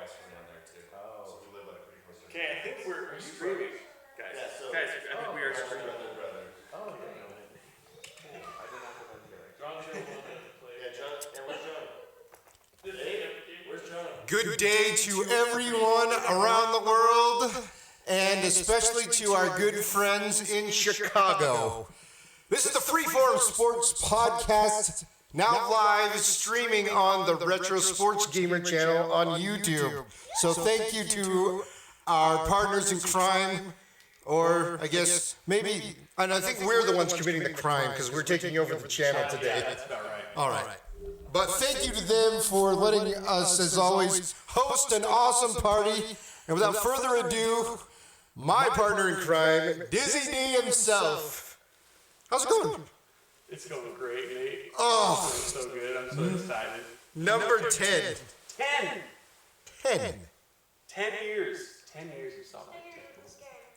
twice from down there too. Oh. So we live like pretty close. Okay, I think we're streaming, guys. Yeah, so Guys, I think we are streaming. brother. Oh, yeah. I did not have that here. John Joe wanted to play. Yeah, John. And where's John? Where's John? Good day to everyone around the world, and especially to our good friends in Chicago. This is the Freeform Sports Podcast, now live streaming on the Retro Sports Gamer channel on YouTube. So thank you to our partners in crime, or I guess maybe, and I think we're the ones committing the crime because we're taking over the channel today. Yeah, that's about right. All right. But thank you to them for letting us, as always, host an awesome party. And without further ado, my partner in crime, Dizzy D himself. How's it going? It's going great, Nate. Oh, It's so good. I'm so excited. number 10. 10! 10. 10 years. 10 years you saw that.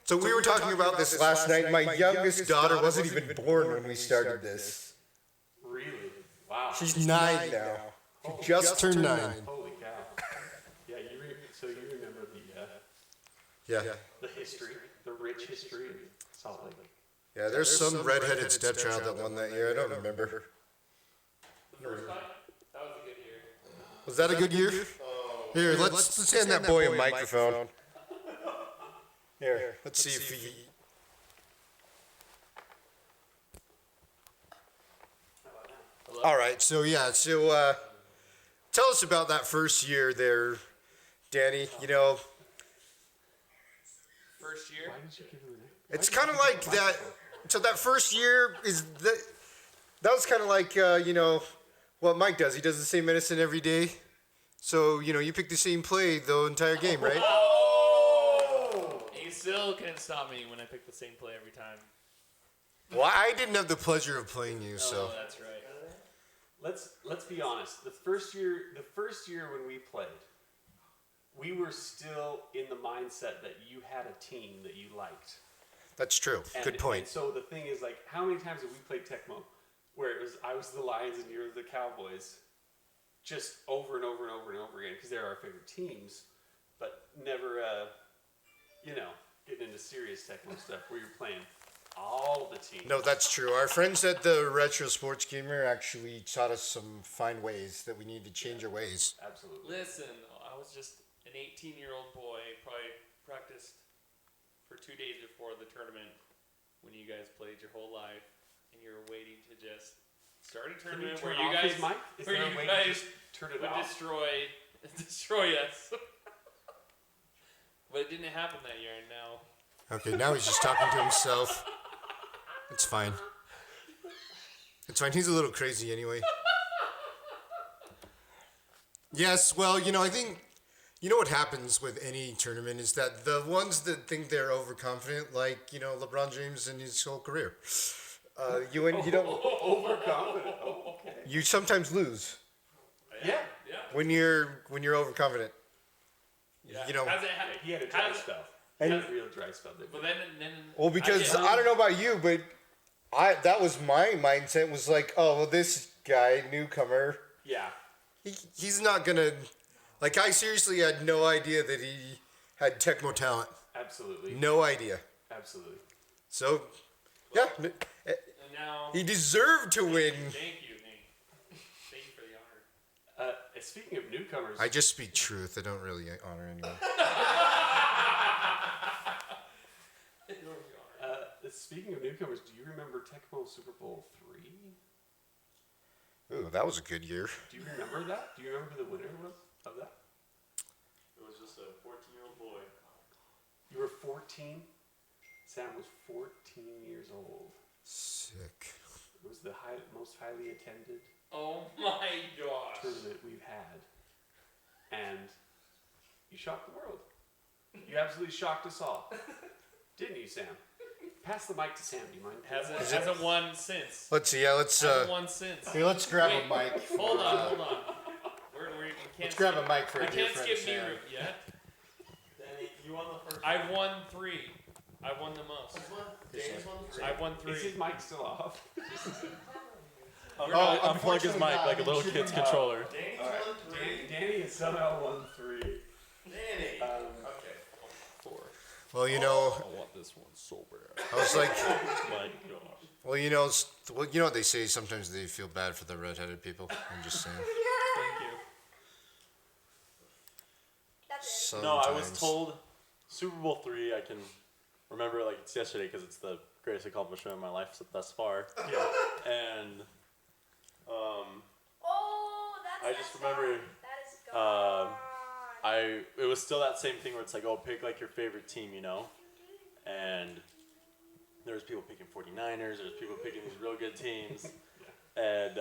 So we were talking about this last night. My youngest daughter wasn't even born when we started this. Really? Wow. She's 9 now. She just turned 9. Holy cow. Yeah, so you remember Yeah. the history, the rich history of Salt Lake. Yeah, there's some redheaded stepchild that won that year. I don't remember. The first time? That was a good year. Was that a good year? Here, let's hand that boy a microphone. Here, let's see if he... All right, so tell us about that first year there, Danny. You know, First year? Why did you give him an it's kind of like that. So that first year that was kind of like what Mike does. He does the same medicine every day. So you pick the same play the entire game, right? Oh! You still can't stop me when I pick the same play every time. Well, I didn't have the pleasure of playing you, so. Oh, that's right. Let's be honest. The first year when we played, we were still in the mindset that you had a team that you liked. That's true. Good point. And so the thing is, like, how many times have we played Tecmo, where I was the Lions and you were the Cowboys, just over and over and over and over again, because they're our favorite teams, but never, getting into serious Tecmo stuff where you're playing all the teams. No, that's true. Our friends at the Retro Sports Gamer actually taught us some fine ways that we need to change our ways. Absolutely. Listen, I was just an 18-year-old boy, probably practiced for 2 days before the tournament when you guys played your whole life, and you were waiting to just start a tournament where you guys turn it would off? destroy us. But it didn't happen that year, and now... Okay, now he's just talking to himself. It's fine. It's fine. He's a little crazy anyway. Yes, well, I think, what happens with any tournament is that the ones that think they're overconfident, like, LeBron James in his whole career, you don't. Overconfident. Oh, okay. You sometimes lose Yeah. when you're overconfident. Yeah. He had a dry spell. He had a real dry spell. But then Well, because I don't know about you, but that was my mindset. Was like, oh, well, this guy, newcomer, Yeah. he's not gonna. Like, I seriously had no idea that he had Tecmo talent. Absolutely. No idea. Absolutely. So, yeah, and now... he deserved to win. Thank you, Nate. Thank you for the honor. Speaking of newcomers, I just speak truth. I don't really honor anyone. Speaking of newcomers, do you remember Tecmo Super Bowl 3? Ooh, that was a good year. Do you remember that? Do you remember who the winner was of that? It was just a 14-year-old boy. You were 14? Sam was 14 years old. Sick. It was the most highly attended Oh my gosh. tournament we've had. And you shocked the world. You absolutely shocked us all. Didn't you, Sam? Pass the mic to Sam, do you mind? Hasn't won since. Let's see. Hasn't won since. Here, let's grab Wait, a mic. Hold on. We can't Let's grab a mic for we a dear can't friend, skip me Sam. route yet. Danny, you won the first I've won 3. I've won the most. Danny's won the I've won 3. Is his mic still off? unplug his mic like a little kid's controller. Danny has somehow won 3. Danny. Okay. 4. Well, you know, I want this one so bad. I was like, My gosh. well, you know, you know what they say. Sometimes they feel bad for the redheaded people. I'm just saying. Thank you. Sometimes. No, I was told Super Bowl III. I can remember like it's yesterday because it's the greatest accomplishment of my life thus far. Yeah. And Oh, I that's just remember, That is gone. it was still that same thing where it's like, oh, pick like your favorite team, you know, and there was people picking 49ers. There was people picking these real good teams, and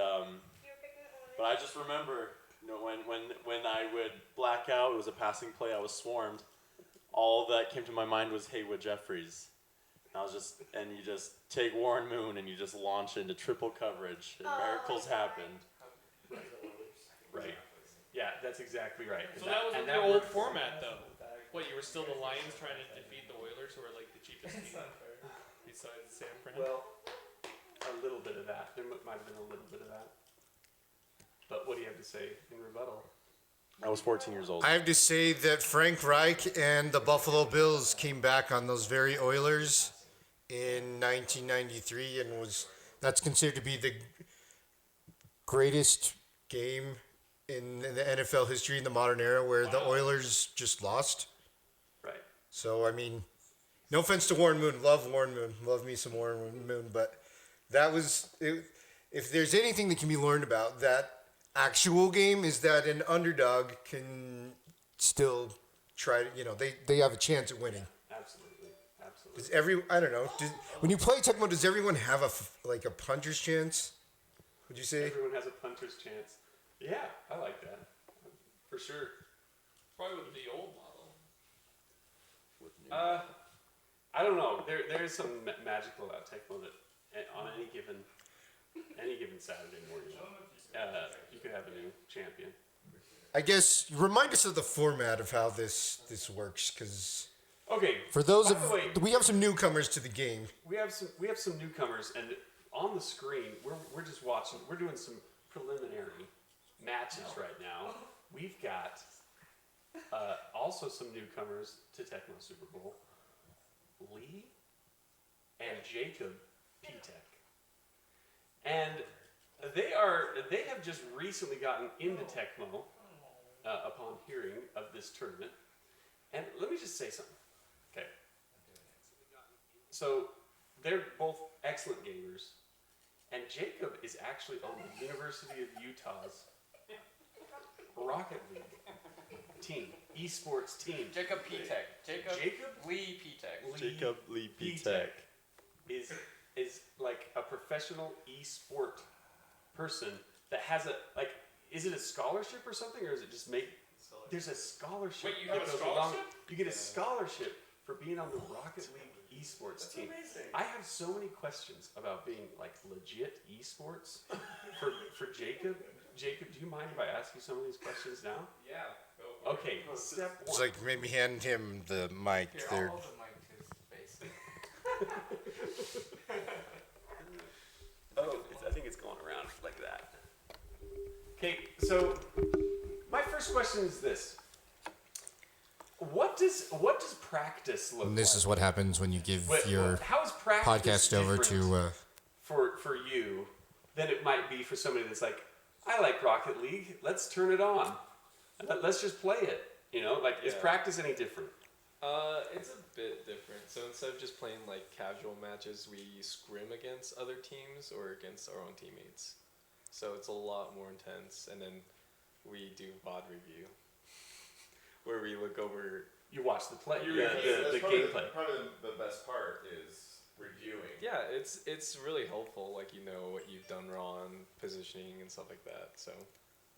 but I just remember, you know, when I would black out, it was a passing play. I was swarmed. All that came to my mind was Haywood Jeffries. And you just take Warren Moon and you just launch into triple coverage, and miracles happened. Right. Yeah, that's exactly right. So that was and the that old worked. format, though. What, you were still the Lions trying to defeat the Oilers, who are like the cheapest team besides San Fran? Well, a little bit of that. There might have been a little bit of that. But what do you have to say in rebuttal? I was 14 years old. I have to say that Frank Reich and the Buffalo Bills came back on those very Oilers in 1993 and that's considered to be the greatest game in the NFL history in the modern era where the Oilers just lost. Right. So, I mean, no offense to Warren Moon. Love Warren Moon. Love me some Warren Moon. But that was, if there's anything that can be learned about that actual game is that an underdog can still try to, you know, they have a chance at winning. Absolutely. I don't know. When you play Tecmo, does everyone have a puncher's chance? Would you say? Everyone has a puncher's chance. Yeah, I like that. For sure. Probably with the old model. I don't know. There is some magical about Tecmo that on any given Saturday morning, you could have a new champion. I guess remind us of the format of how this works, because Okay. for those by the way, we have some newcomers to the game. we have some newcomers, and on the screen we're just watching. We're doing some preliminary matches right now. We've got also some newcomers to Tecmo Super Bowl, Lee and Jacob Pitek, and they have just recently gotten into Tecmo upon hearing of this tournament. And let me just say something. Okay. So they're both excellent gamers, and Jacob is actually on the University of Utah's Rocket League team, esports team. Jacob Pitek. Jacob Lee Pitek. Jacob Lee Pitek is like a professional esport person that has is it a scholarship or something, or is it just there's a scholarship. Wait, you have that a goes along- scholarship? You get a scholarship for being on the Rocket League esports team. Amazing. I have so many questions about being like legit esports for Jacob. Jacob, do you mind if I ask you some of these questions now? Yeah. Okay, step one. It's like maybe hand him the mic Here, there. I'll hold the mic to his face. I think it's going around like that. Okay, so my first question is this: What does practice look like? And this is what happens when you give your how is practice podcast over different to. for you than it might be for somebody that's like, I like Rocket League. Let's turn it on. Let's just play it. You know, like is Yeah. practice any different? It's a bit different. So instead of just playing like casual matches, we scrim against other teams or against our own teammates. So it's a lot more intense, and then we do VOD review, where we look over. You watch the play, You the that's probably gameplay. Probably the best part is reviewing. Yeah, it's really helpful. Like you know what you've done wrong, positioning and stuff like that. So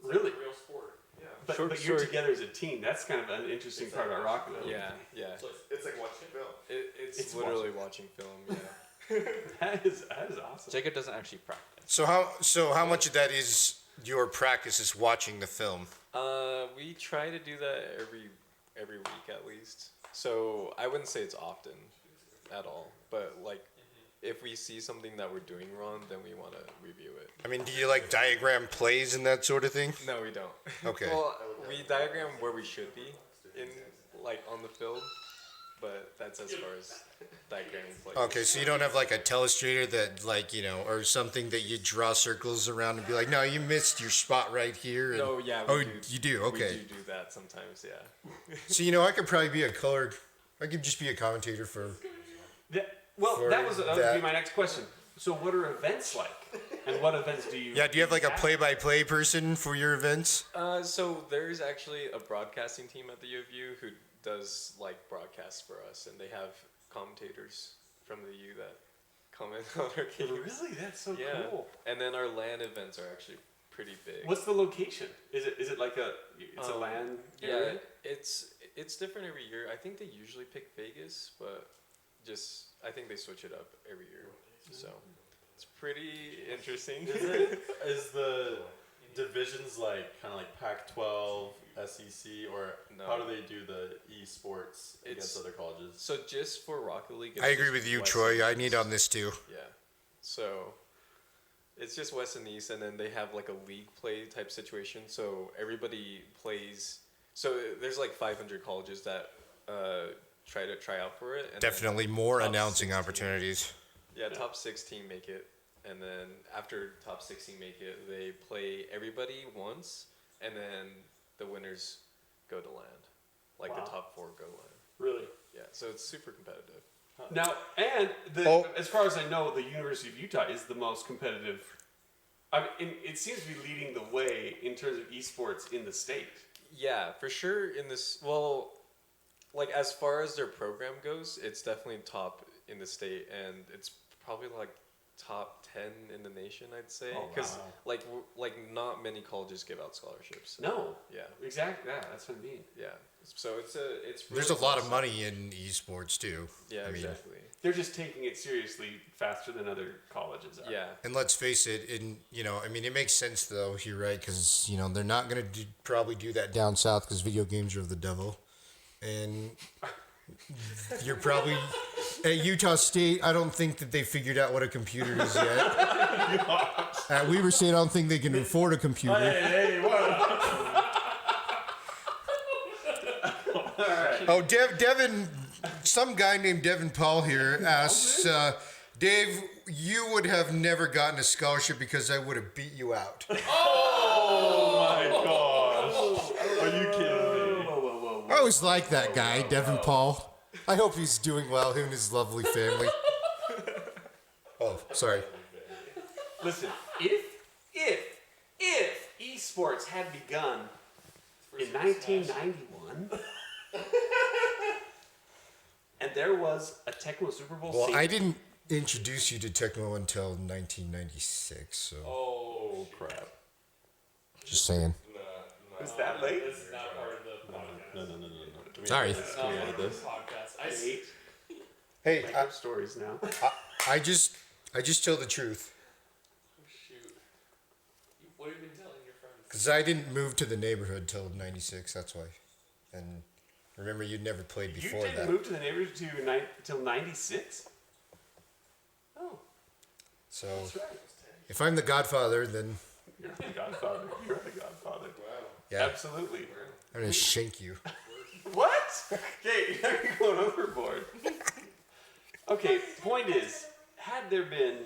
Really? Real sport. Yeah. But you're together as a team. That's kind of an interesting part about Rocket League. yeah, It's like watching film. it's It's literally watching film. Yeah. That is awesome. Jacob doesn't actually practice. So how much of that is your practice is watching the film? We try to do that every week at least. So I wouldn't say it's often at all, but like if we see something that we're doing wrong, then we want to review it. I mean, do you like diagram plays and that sort of thing? No, we don't. Okay. Well, we diagram where we should be in like on the field, but that's as far as diagramming play. Okay, so you don't have like a telestrator that like, or something that you draw circles around and be like, no, you missed your spot right here. And, No, yeah. oh, you do? Okay. We do that sometimes, yeah. So, I could probably be I could just be a commentator for... That would be my next question. So what are events like? And what events do you... Yeah, do you have like a play-by-play person for your events? So there's actually a broadcasting team at the U of U who does like broadcasts for us, and they have commentators from the U that comment on our games. Really? That's so Yeah. cool. And then our LAN events are actually pretty big. What's the location? Is it like a LAN area? Yeah, it's different every year. I think they usually pick Vegas, but I think they switch it up every year. So it's pretty interesting. Is the divisions like kind of like Pac-12, SEC, or No. how do they do the esports against other colleges? So just for Rocket League, it's I agree just with you, West Troy. and I East. need on this too. Yeah. So it's just West and East, and then they have like a league play type situation. So everybody plays. So there's like 500 colleges that try out for it. And Definitely more top announcing 16 opportunities. Yeah, top 16 make it, and then after top 16 make it, they play everybody once, and then the winners go to land. Like Wow. the top 4 go land. Really? Yeah, so it's super competitive. Now, and as far as I know, the University of Utah is the most competitive. I mean, it seems to be leading the way in terms of esports in the state. Yeah, for sure. In this, well, like as far as their program goes, it's definitely top in the state, and it's probably like top 10 in the nation, I'd say. Oh, Because wow. like not many colleges give out scholarships. No. Yeah. Exactly. Yeah, that's what I mean. Yeah. So it's really There's a lot of awesome. money in esports too. Yeah, I mean, exactly. They're just taking it seriously faster than other colleges are. Yeah. And let's face it, it makes sense though. You're right, because they're not gonna probably do that down south because video games are of the devil, and you're probably at Utah State. I don't think that they figured out what a computer is yet. At Weber State, I don't think they can afford a computer. Hey, what? Oh, Devin, some guy named Devin Paul here asks, Dave, you would have never gotten a scholarship because I would have beat you out. Oh my gosh! Are you kidding me? I always like that guy, Devin Paul. I hope he's doing well, him and his lovely family. Oh, sorry. Listen, if esports had begun in 1991, and there was a Tecmo Super Bowl. Well, scene- I didn't introduce you to Tecmo until 1996, so Oh crap! just saying. Was that late? This is not part of the podcast. No. Sorry. It's not part of the podcast. I Eight. Hey, Make up stories now. I just tell the truth, shoot. What have you been telling your friends? because I didn't move to the neighborhood till 96, that's why. And remember, you'd never played You before didn't that. move to the neighborhood till 96? Oh, So that's right. if I'm the godfather, then You're the godfather. You're the godfather. yeah, Absolutely. I'm going to shank you. What? Okay, you're going overboard. Okay, point is, had there been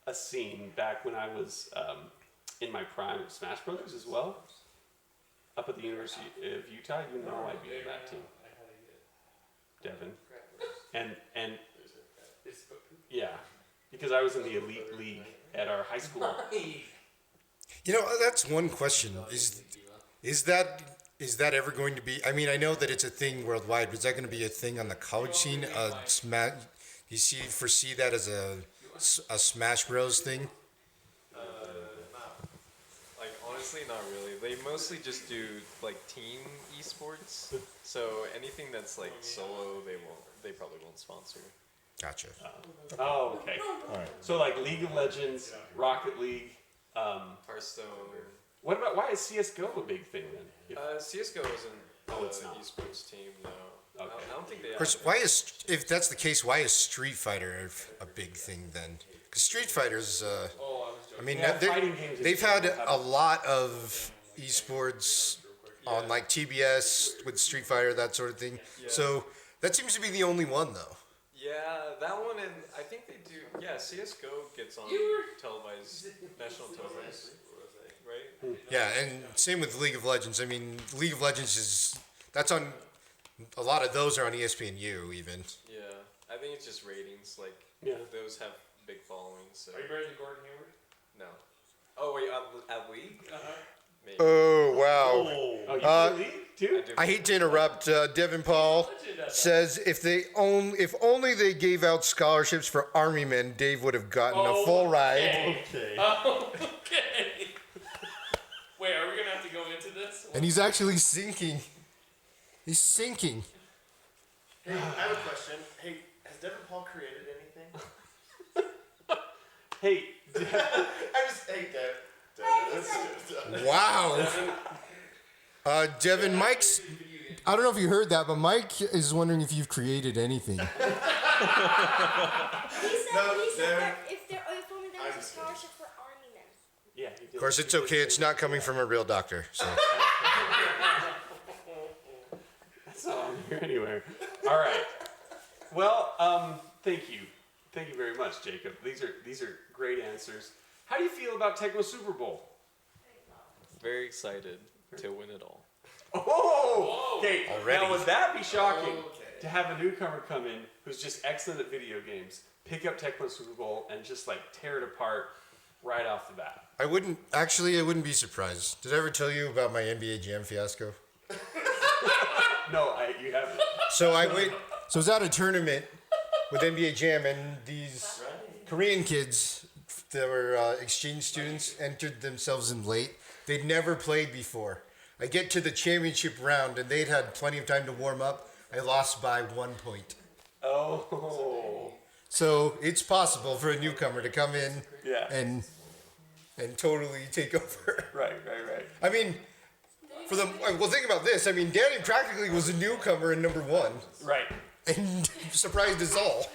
a scene back when I was in my prime of Smash Brothers as well, up at the University of Utah, you know I'd be in that team, Devin. And yeah, because I was in the elite league at our high school. That's one question. Is that ever going to be? I mean, I know that it's a thing worldwide, but is that going to be a thing on the college scene? You foresee that as a Smash Bros thing? Like honestly, not really. They mostly just do like team esports. So anything that's like solo, they probably won't sponsor. Gotcha. Oh, okay. So like League of Legends, Rocket League. Hearthstone. What about, why is CSGO a big thing then? CS:GO isn't Oh, it's not. esports team. No. Okay. I don't think they. Of course, if that's the case, why is Street Fighter a big thing then? Because Street Fighter's, I mean, Yeah, fighting games in they've had general a lot of esports on like TBS with Street Fighter, that sort of thing. So that seems to be the only one though. Yeah, that one, and I think they do. Yeah, CS:GO gets on televised, national televised, right? Yeah, and same with League of Legends. I mean, League of Legends that's on. A lot of those are on ESPNU even. Yeah, I think it's just ratings. Like, Yeah. those have big followings. So. Are you better than Gordon Hayward? No. Oh wait, at League? Maybe. Oh wow! Oh, you play League too? I hate to interrupt. Devin Paul says if only they gave out scholarships for Army men, Dave would have gotten a full ride. Okay. Okay. Wait, are we gonna have to go into this? And he's actually sinking. He's sinking. Hey, I have a question. Hey, has Devin Paul created anything? Hey, Hey, Dev. Wow. Devin, Mike's. I don't know if you heard that, but Mike is wondering if you've created anything. He said that if only there was a scholarship for Army men. yeah. He did. Of course, it's okay. It's not coming from a real doctor. So. That's not on here anywhere. All right. Well, thank you very much, Jacob. These are great answers. How do you feel about Tecmo Super Bowl? Very excited to win it all. Oh, okay. Already. Now, would that be shocking to have a newcomer come in who's just excellent at video games, pick up Tecmo Super Bowl, and just like tear it apart right off the bat? I wouldn't be surprised. Did I ever tell you about my NBA Jam fiasco? No, you haven't. So I was at a tournament with NBA Jam, and these Korean kids that were exchange students entered themselves in late. They'd never played before. I get to the championship round, and they'd had plenty of time to warm up. I lost by 1 point. Oh. So it's possible for a newcomer to come in Yeah. and totally take over. Right. I mean, think about this. I mean, Danny practically was a newcomer in number 1 Right. and surprised us all.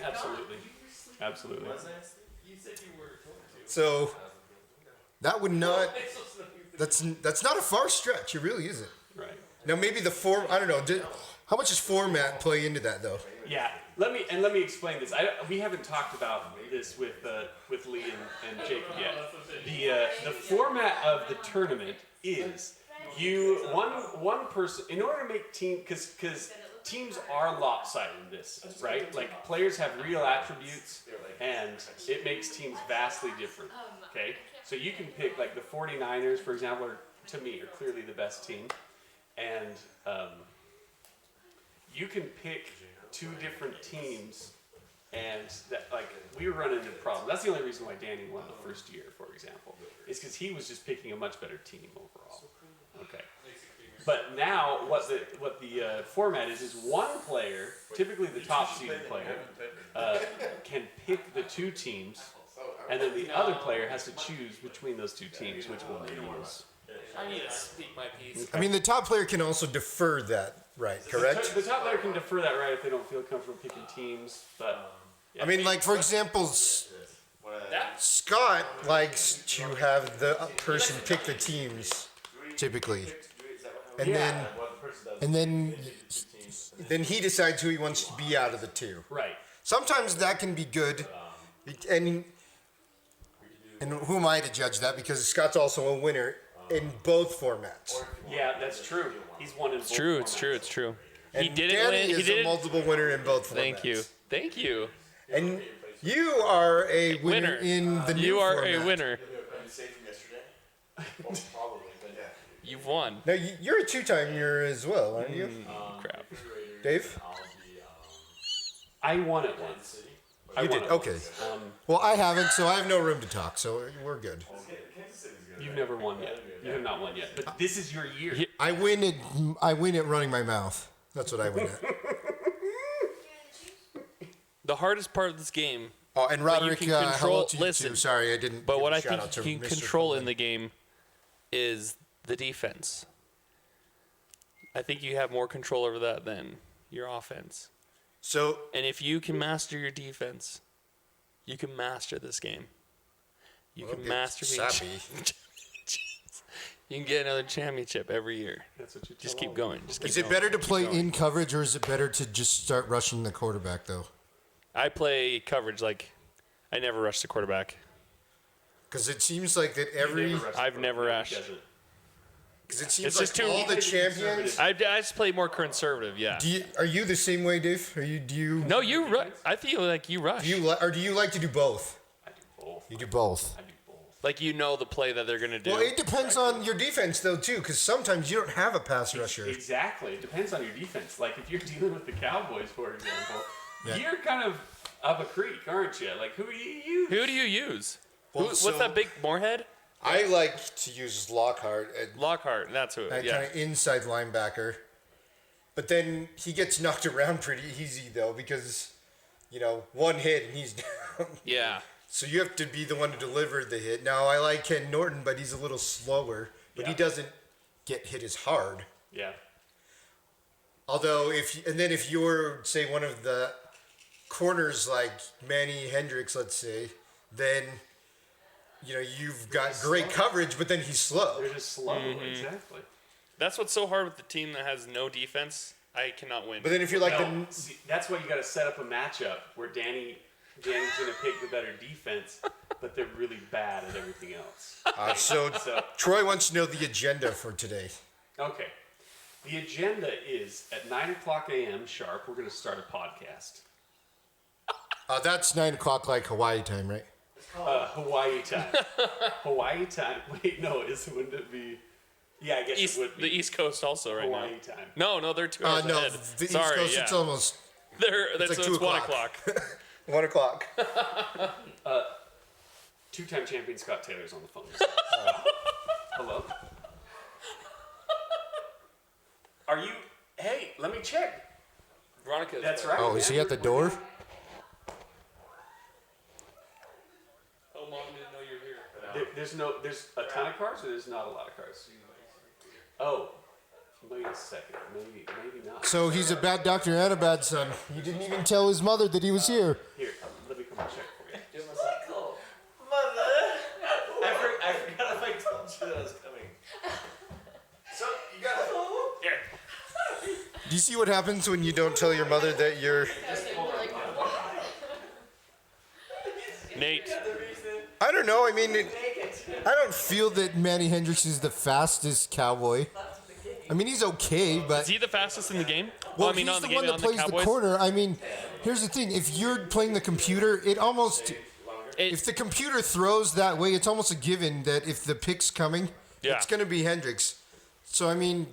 Absolutely. You said you were told to. So that would not. That's not a far stretch. It really isn't. Right. Now maybe the form. I don't know. How much does format play into that though? Yeah. Let me explain this. We haven't talked about this with Lee and Jacob yet. The format of the tournament is one person in order to make team because teams are lopsided in this, right? Like players have real attributes and it makes teams vastly different. Okay? So you can pick like the 49ers, for example, to me are clearly the best team. And you can pick 2 different teams and that like we were running into problems. That's the only reason why Danny won the first year, for example, is because he was just picking a much better team overall. Okay. But now what the format is one player, typically the top seeded player, can pick the 2 teams, and then the other player has to choose between those 2 teams which one they use. I need to speak my piece. I mean, the top player can also defer that, right? Correct. The top player can defer that right if they don't feel comfortable picking teams, but yeah. I mean, like for example, Scott likes to have the person pick the teams typically, and then he decides who he wants to be out of the 2. Right. Sometimes that can be good, and who am I to judge that? Because Scott's also a winner in both formats. Yeah, that's true. He's won in both It's true. And He didn't Danny win. He is didn't. a multiple winner in both formats. Thank you. And you are a winner in the new You are format. a winner. I'm safe from yesterday. Well, probably, but yeah. You've won. Now you're a 2-timer as well, aren't you, Crap. Dave? I won it once. You did. Okay. Well, I haven't, so I have no room to talk. So we're good. You've never won yet. You have not won yet. But this is your year. I win at running my mouth. That's what I win at. The hardest part of this game, Oh, and Roderick, can hello control- to you listen, too. Sorry, I didn't. but give what a I shout think out to you can Mr. control Foley. in the game is the defense. I think you have more control over that than your offense. So And if you can master your defense, you can master this game. You Well, can get master sappy. You can get another championship every year. That's what you Just tell keep all going. Just keep Is it going. better to play in coverage or is it better to just start rushing the quarterback though? I play coverage like I never rush the quarterback. Because it seems like that I've never rushed. Because it seems It's like just too- all the champions. I just play more conservative. Yeah. Are you the same way, Dave? Do you? No, you rush. I feel like you rush. Or do you like to do both? I do both. You do both. I do both. Like you know the play that they're gonna do. Well, it depends on your defense though too, because sometimes you don't have a pass rusher. Exactly. It depends on your defense. Like if you're dealing with the Cowboys, for example, Yeah. you're kind of up a creek, aren't you? Like who do you use? Who do you use? Well, What's so- that big Moorhead? I like to use Lockhart Lockhart. That's who. at Yeah. kind of inside linebacker, but then he gets knocked around pretty easy though because, one hit and he's down. Yeah. So you have to be the one to deliver the hit. Now I like Ken Norton, but he's a little slower, but he doesn't get hit as hard. Yeah. Although if you're say one of the corners like Manny Hendricks, let's say, then you've got great coverage, but then he's slow. They're just slow. Mm-hmm. Exactly. That's what's so hard with the team that has no defense. I cannot win. But then if you're like No, see, that's why you got to set up a matchup where Danny's going to pick the better defense, but they're really bad at everything else. so So Troy wants to know the agenda for today. okay, the agenda is at 9:00 a.m. sharp. We're going to start a podcast. That's 9:00 like Hawaii time, right? Hawaii time. Hawaii time. Wait, no, wouldn't it be? Yeah, I guess it would be. The East Coast also right Hawaii now. time. No, they're 2 hours No, ahead. the Sorry, East Coast yeah. it's almost That's like it's 2 1 o'clock. o'clock. 1 o'clock. Two-time champion Scott Taylor's on the phone. Hello. Are you? Hey, let me check. Veronica. That's right. Oh, is he at the door? Oh, mom didn't know you were here. There's a ton of cars, or there's not a lot of cars. Oh, wait a second. Maybe not. So he's a bad doctor and a bad son. He didn't even tell his mother that he was here. Here, let me come and check for you. Mother! I forgot if I told you that I was coming. So, you gotta. Here. Do you see what happens when you don't tell your mother that you're... Nate. I don't know. I mean, I don't feel that Manny Hendricks is the fastest cowboy. I mean, he's okay, but... Is he the fastest in the game? Well, I mean, he's not the in the one game, that on plays the the Cowboys. corner. I mean, here's the thing. If you're playing the computer, if the computer throws that way, it's almost a given that if the pick's coming, Yeah. it's going to be Hendricks. So, I mean,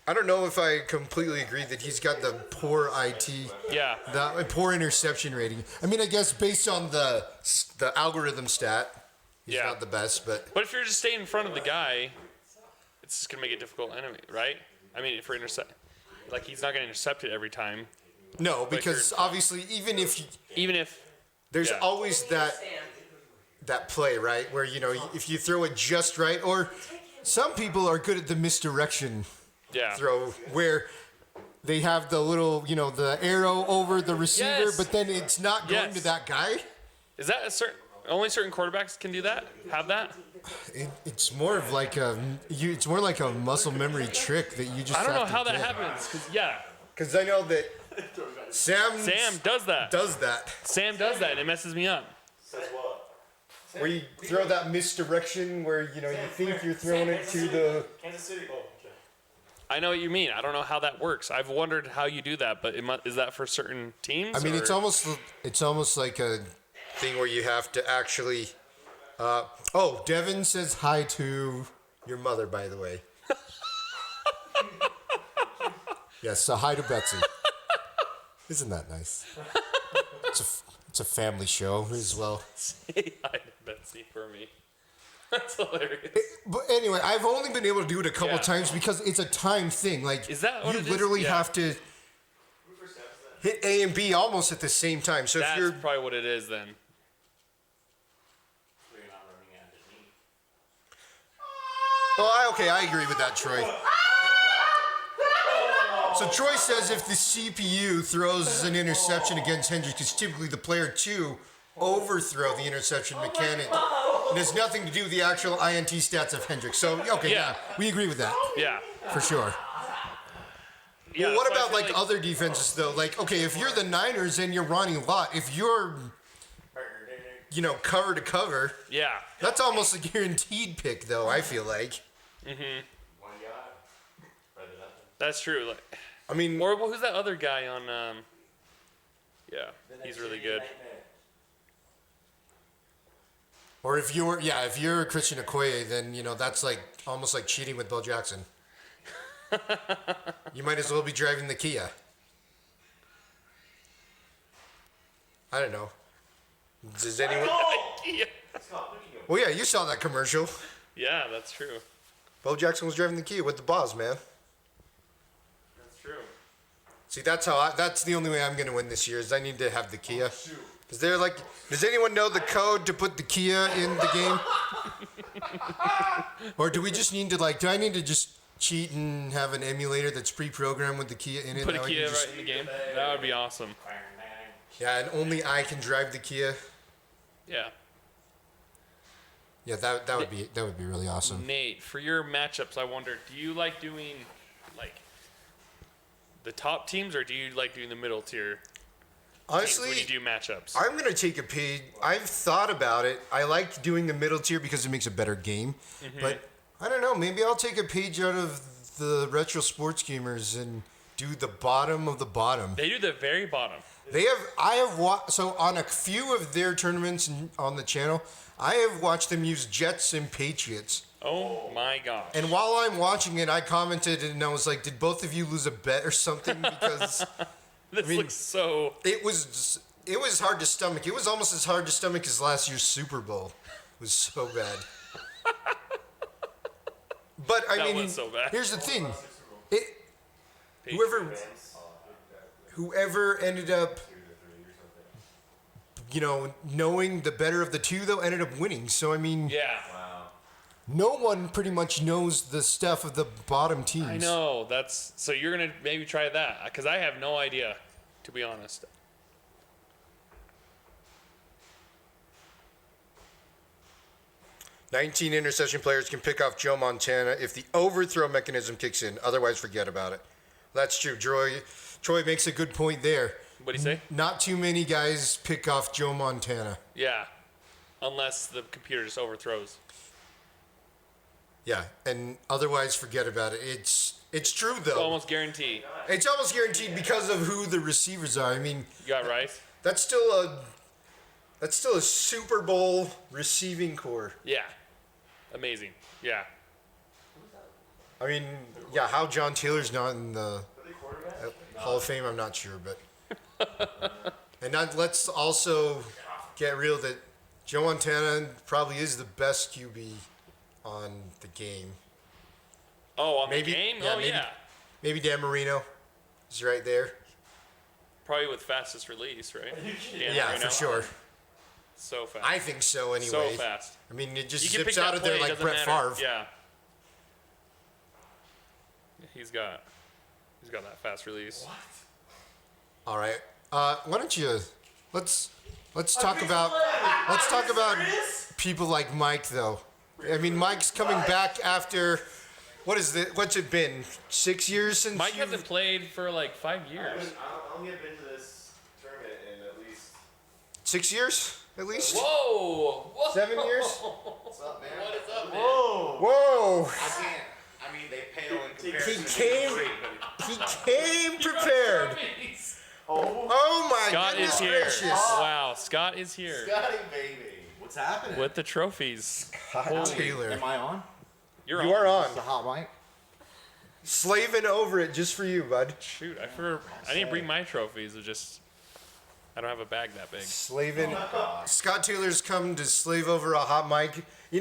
I don't know if I completely agree that he's got the poor IT, Yeah. the poor interception rating. I mean, I guess based on the algorithm stat, he's Yeah. not the best, but... But if you're just staying in front of the guy, it's just gonna make it difficult anyway, right? I mean, for intercept, like he's not gonna intercept it every time. No, Like because you're- obviously, even if... Even if There's Yeah. always that play, right? Where, if you throw it just right, or some people are good at the misdirection yeah, throw where they have the little, the arrow over the receiver, Yes. but then it's not going Yes. to that guy. is that a certain? Only certain quarterbacks can do that. Have that? It's more of like it's more like a muscle memory trick that you just. I don't know have to how that get. happens. Cause Because I know that Sam does that. does that. Sam does that, and it messes me up. Says what? Where you throw that misdirection, where you think you're throwing it to the. Kansas City. Oh, okay. I know what you mean. I don't know how that works. I've wondered how you do that, but is that for certain teams? I mean, or- it's almost like a thing where you have to actually. Devin says hi to your mother, by the way. Yes, so hi to Betsy. Isn't that nice? It's a family show as well. Say hi to Betsy for me. That's hilarious. But anyway, I've only been able to do it a couple Yeah. times because it's a time thing. Like, Is that what you it is? literally Yeah. have to hit A and B almost at the same time. So That's if you're probably what it is then. You're not running out of me. I agree with that, Troy. So Troy says if the CPU throws an interception against Hendricks, it's typically the player 2 overthrow the interception mechanic. It has nothing to do with the actual INT stats of Hendricks. So, okay, yeah, we agree with that. Yeah. For sure. Yeah, Well, what so I about feel like other defenses though? Like, okay, if you're the Niners and you're Ronnie Lott, if you're, cover to cover, Yeah. that's almost a guaranteed pick though. I feel like. That's true. Like, I mean, or who's that other guy on? Yeah, he's really good. or if you're Christian Okoye, then that's like almost like cheating with Bill Jackson. You might as well be driving the Kia. I don't know. Does anyone? Yeah. Well, yeah, you saw that commercial. Yeah, that's true. Bo Jackson was driving the Kia with the boss, man. That's true. See, that's the only way I'm gonna win this year is I need to have the Kia. Is there like, does anyone know the code to put the Kia in the game? Or do we just need to do I need to just cheat and have an emulator that's pre-programmed with the Kia in it? Put a That way Kia you just- right in the game. That would be awesome. Yeah, and only I can drive the Kia. Yeah. Yeah, that would be really awesome. Nate, for your matchups, I wonder, do you like doing like the top teams, or do you like doing the middle tier Honestly, teams when you do matchups? I'm gonna take a page. I've thought about it. I like doing the middle tier because it makes a better game. But I don't know. Maybe I'll take a page out of the retro sports gamers and do the bottom of the bottom. They do the very bottom. I have watched. So on a few of their tournaments on the channel, I have watched them use Jets and Patriots. Oh my gosh. And while I'm watching it, I commented and I was like, "Did both of you lose a bet or something?" Because this looks so. It was hard to stomach. It was almost as hard to stomach as last year's Super Bowl. It was so bad. But That was so bad. here's the thing. Whoever ended up, knowing the better of the two, though, ended up winning. So I mean, Yeah. no one pretty much knows the stuff of the bottom teams. I know. So you're gonna maybe try that, because I have no idea, to be honest. "19 interception players can pick off Joe Montana if the overthrow mechanism kicks in. Otherwise, forget about it." That's true. Troy makes a good point there. What do you say? Not too many guys pick off Joe Montana. Yeah. Unless the computer just overthrows. Yeah, and otherwise, forget about it. It's true though. It's almost guaranteed. It's almost guaranteed because of who the receivers are. I mean, You got Rice? that's still a Super Bowl receiving core. Yeah. Amazing. Yeah. I mean, yeah, how John Taylor's not in the Hall of Fame, I'm not sure, but and let's also get real that Joe Montana probably is the best QB on the game. Oh, on Maybe- the game? yeah, Oh, maybe. yeah. Maybe Dan Marino is right there. Probably with fastest release, right? Yeah, for sure. So fast. I think so anyway. So fast. I mean, it just You can pick zips out that of there play, it like doesn't Brett matter. Favre. Yeah. He's got that fast release. All right. Why don't you let's talk about people like Mike though. I mean, Mike's coming back after what's it been? 6 years since Mike you've- hasn't played for like 5 years. I only have been to this tournament in at least 6 years at least. Whoa! Whoa! 7 years. what's up, man? What is up, man? Whoa! I can't. I mean, they pale in He comparison. came prepared. Oh my Scott goodness is here. gracious! Wow, Scott is here Scotty, baby. What's happening? with the trophies. Taylor, Am I on? you are on. The hot mic. Slaving over it just for you, bud. Shoot, I didn't bring my trophies. I don't have a bag that big. Slaving. Scott Taylor's come to slave over a hot mic. We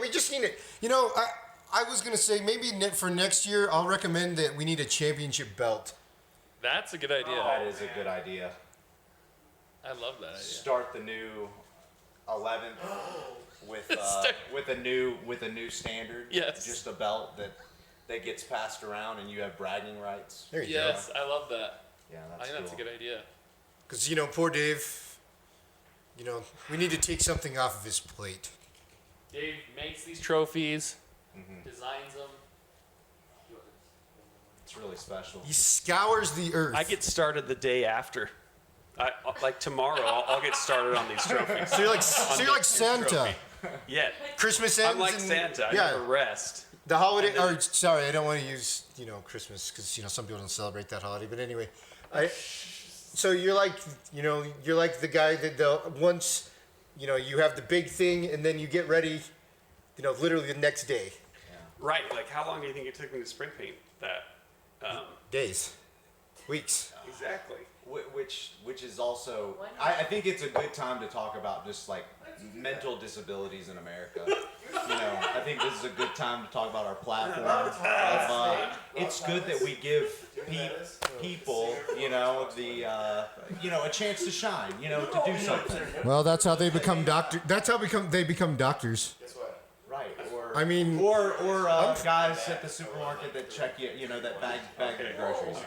just need it. I was gonna say maybe for next year I'll recommend that we need a championship belt. That's a good idea. That is a good idea. I love that idea. Start the new 11th with a new standard. Yes. Just a belt that gets passed around and you have bragging rights. There you Yes, I love that. Yeah, I that's think that's a cool. good idea. go. Because poor Dave. We need to take something off of his plate. Dave makes these trophies, designs them. It's really special. He scours the earth. I get started the day after. Like tomorrow, I'll get started on these trophies. So you're like Santa. Yeah, Christmas ends. I'm like and, Santa. I yeah, never rest. the holiday. Or sorry, I don't want to use Christmas because some people don't celebrate that holiday. But anyway, so you're like you're like the guy that once you have the big thing and then you get ready, literally the next day. Right. Like, how long do you think it took me to spray paint that? Days, weeks. Exactly. Which is also, I think it's a good time to talk about just like mental disabilities in America. I think this is a good time to talk about our platform. It's good that we give people, a chance to shine, to do something. Well, that's how they become doctor. That's how they become doctors. Right. Or guys at the supermarket that check you, that bag of groceries.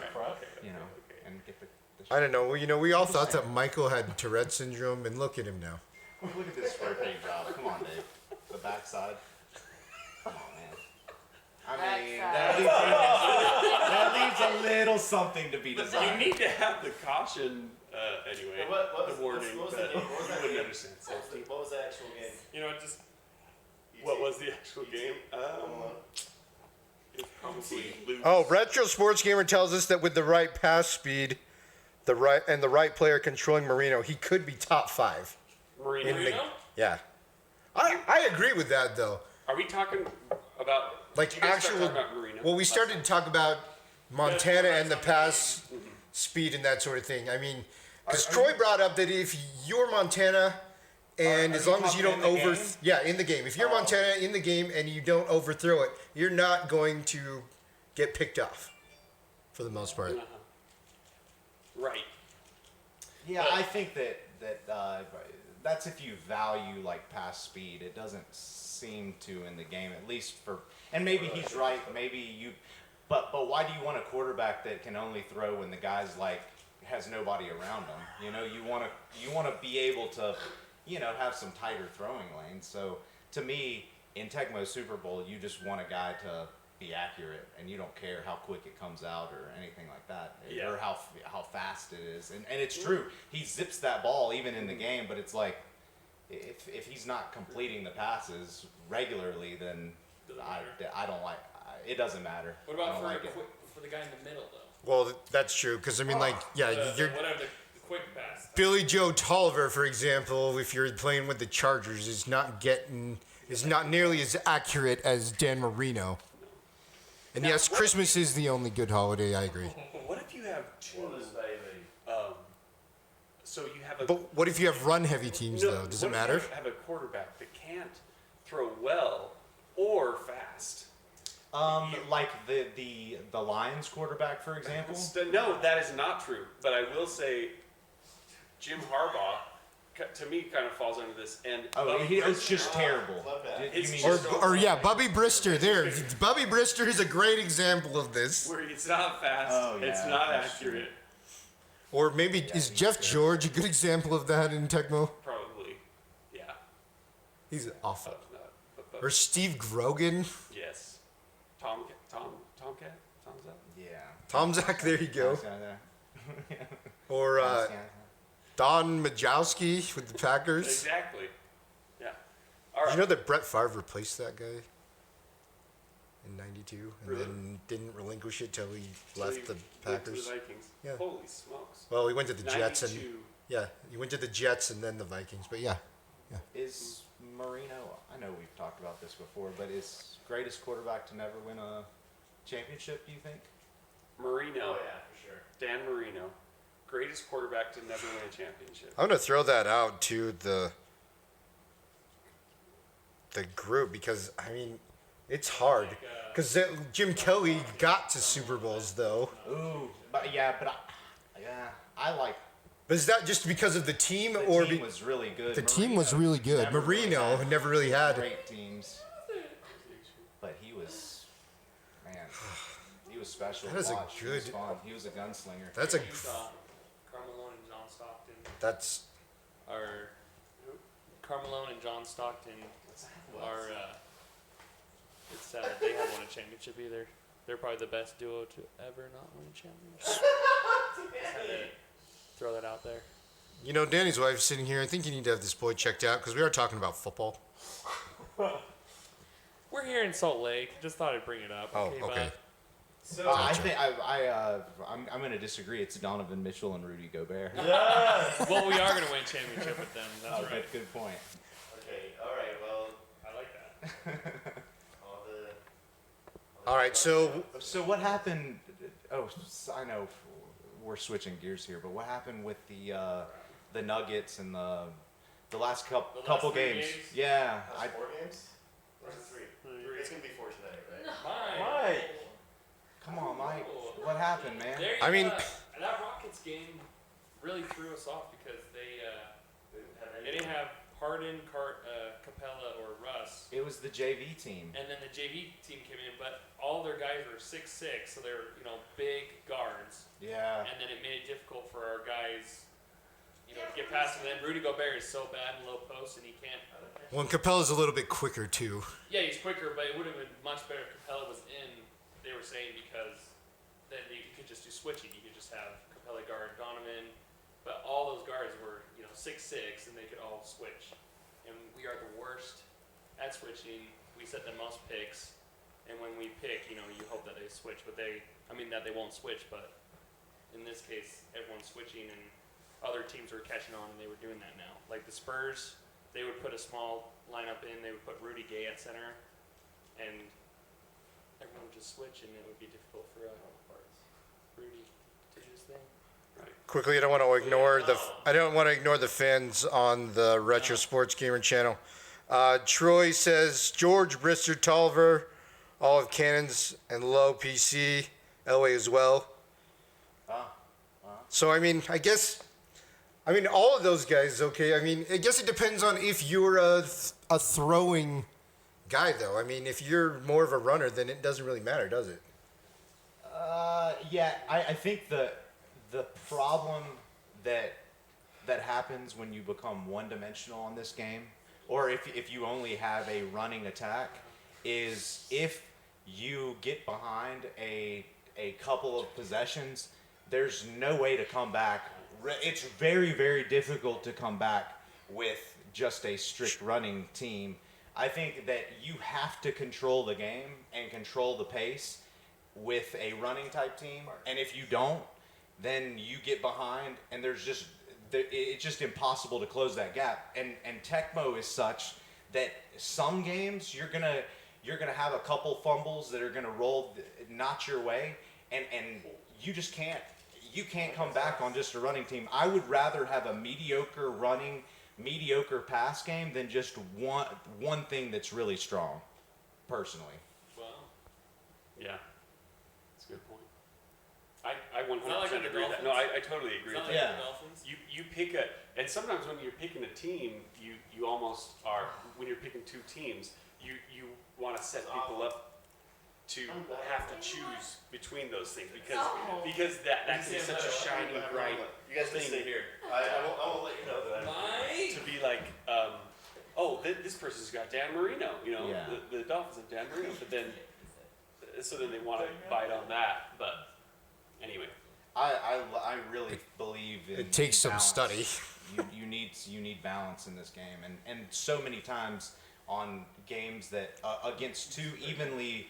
And get the I don't know. Well, we all thought that Michael had Tourette syndrome, and look at him now. Look at this spray paint job. Come on, Dave. The backside. Come on, man. I mean, that leaves a little something to be desired. You need to have the caution anyway. The warning. What was but the game? What was that you wouldn't game? understand What was safety. what was the actual game? What was the actual game? It's probably Luke. Oh, Retro Sports Gamer tells us that with the right pass speed, the right player controlling Marino, he could be top 5. Marino. Yeah. I agree with that though. Are we talking about Like you guys start actual. talking about Marino? Well, we started to talk about Montana and the pass speed and that sort of thing. I mean, because Troy brought up that if you're Montana, and as long as you don't in the game. If you're Montana in the game and you don't overthrow it, you're not going to get picked off, for the most part. Right. Yeah, I think that that's if you value like pass speed. It doesn't seem to in the game, at least for. And maybe he's right. Maybe you. But why do you want a quarterback that can only throw when the guy's like has nobody around him? You want to be able to, have some tighter throwing lanes. So to me, in Tecmo Super Bowl, you just want a guy to be accurate, and you don't care how quick it comes out or anything like that, or how fast it is. And it's true, he zips that ball even in the game, but it's like if he's not completing the passes regularly, then I don't like. It doesn't matter. What about for for the guy in the middle though? Well, that's true, because I mean, you're Whatever the quick pass. Billy Joe Tolliver, for example, if you're playing with the Chargers, is not nearly as accurate as Dan Marino. And yes, Christmas is the only good holiday. I agree. What if you have two? So you have a. But what if you have run-heavy teams, though? Does it matter? If you have a quarterback that can't throw well or fast. Like the Lions quarterback, for example. No, that is not true. But I will say, Jim Harbaugh, to me, kind of falls under this. And it's just terrible. Bubby Brister. There, Bubby Brister is a great example of this. Where it's not fast, it's not accurate. Or maybe is Jeff George a good example of that in Tecmo? Probably, yeah. He's awful. Or Steve Grogan. Yes. Tomcat? Tomzak? Yeah. Tomzak, there you go. Or Don Majowski with the Packers. Exactly. Yeah. All right. Did you know that Brett Favre replaced that guy in '92 and Really? then didn't relinquish it till he left the Went to Packers? the Vikings. Yeah. Holy smokes. Well, he went to the Jets and 92. he went to the Jets and then the Vikings. But yeah. Is Marino? I know we've talked about this before, but is greatest quarterback to never win a championship? Do you think? Marino. Oh yeah, for sure. Dan Marino. Greatest quarterback to never win a championship. I'm gonna throw that out to the group because I mean it's hard because Jim Kelly got to Super Bowls though. Ooh, but I like. But is that just because of the team The or team was really good. the team was really good? Marino never really had. Great teams, but he was special. That is to a watch. good- He was fun. He was a gunslinger. That's a Utah, Carmelo and John Stockton. that's Or Carmelone and John Stockton are. It's sad that they haven't won a championship either. They're probably the best duo to ever not win a championship. Just had to throw that out there. You know, Danny's wife's sitting here. I think you need to have this boy checked out because we are talking about football. We're here in Salt Lake. Just thought I'd bring it up. Oh, okay. So I think I'm going to disagree. It's Donovan Mitchell and Rudy Gobert. well, we are going to win a championship with them. That's Oh, right. good point. Okay, alright, well, I like that. All right, so what happened? Oh, I know we're switching gears here, but what happened with the Nuggets and the last couple three games? games? Yeah, that's 4 games? Or is it 3? 3. It's gonna be 4 tonight, right? Mike. come on, Mike. What happened, man? There you I mean- go. That Rockets game really threw us off because they didn't have Harden, Capella, or Russ. It was the JV team. And then the JV team came in, but all their guys were 6'6", so they're big guards. Yeah. And then it made it difficult for our guys, to get past them. And then Rudy Gobert is so bad in low post, and he can't. well, Capella's a little bit quicker too. Yeah, he's quicker, but it would have been much better if Capella was in. They were saying because then you could just do switching. You could just have Capella guard Donovan, but all those guards were 6'6", and they could all switch. And we are the worst at switching. We set the most picks, and when we pick, you hope that they switch, but that they won't switch. But in this case, everyone's switching, and other teams were catching on, and they were doing that now. Like the Spurs, they would put a small lineup in. They would put Rudy Gay at center, and everyone would just switch, and it would be difficult for Rudy to do his thing. Quickly, I don't want to ignore the fans on the Retro Sports Gamer channel. Troy says George, Brister, Tolliver, all of Cannons and Low PC, Elway as well. So all of those guys. Okay, I guess it depends on if you're a throwing guy, though. If you're more of a runner, then it doesn't really matter, does it? Yeah. I think the problem that happens when you become one-dimensional on this game, or if you only have a running attack, is if you get behind a couple of possessions, there's no way to come back. It's very, very difficult to come back with just a strict running team. I think that you have to control the game and control the pace with a running type team, and if you don't, then you get behind, and it's just impossible to close that gap. And Tecmo is such that some games you're gonna have a couple fumbles that are gonna roll not your way, and you just can't come back on just a running team. I would rather have a mediocre running, mediocre pass game than just one thing that's really strong, personally. Well, Yeah, that's a good point. I 100% not like the agree with that. Dolphins. No, I totally agree with not that. like Yeah. the Dolphins. You pick and sometimes when you're picking a team, you almost are, when you're picking two teams, you want to set people up to have to choose between those things because that can be such a shining bright You guys can thing. stay here. I won't let you know that I'm to be like, this person's got Dan Marino, Yeah. the Dolphins have Dan Marino, but then they want to bite on that, but anyway. I really believe in It takes some balance. study. You need balance in this game, and so many times on games that against two evenly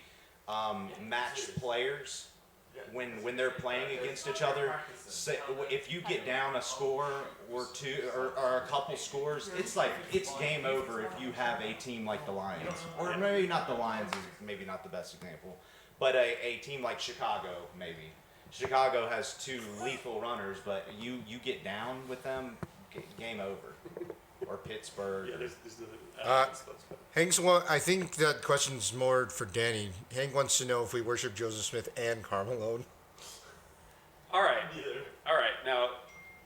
matched players, when they're playing against each other, if you get down a score or two or a couple scores, it's game over if you have a team like the Lions, or maybe not the Lions is maybe not the best example, but a team like Chicago maybe. Chicago has two lethal runners, but you get down with them, game over. Or Pittsburgh. Yeah, there's Hank's I think that question's more for Danny. Hank wants to know if we worship Joseph Smith and Carmelone. All right. Now,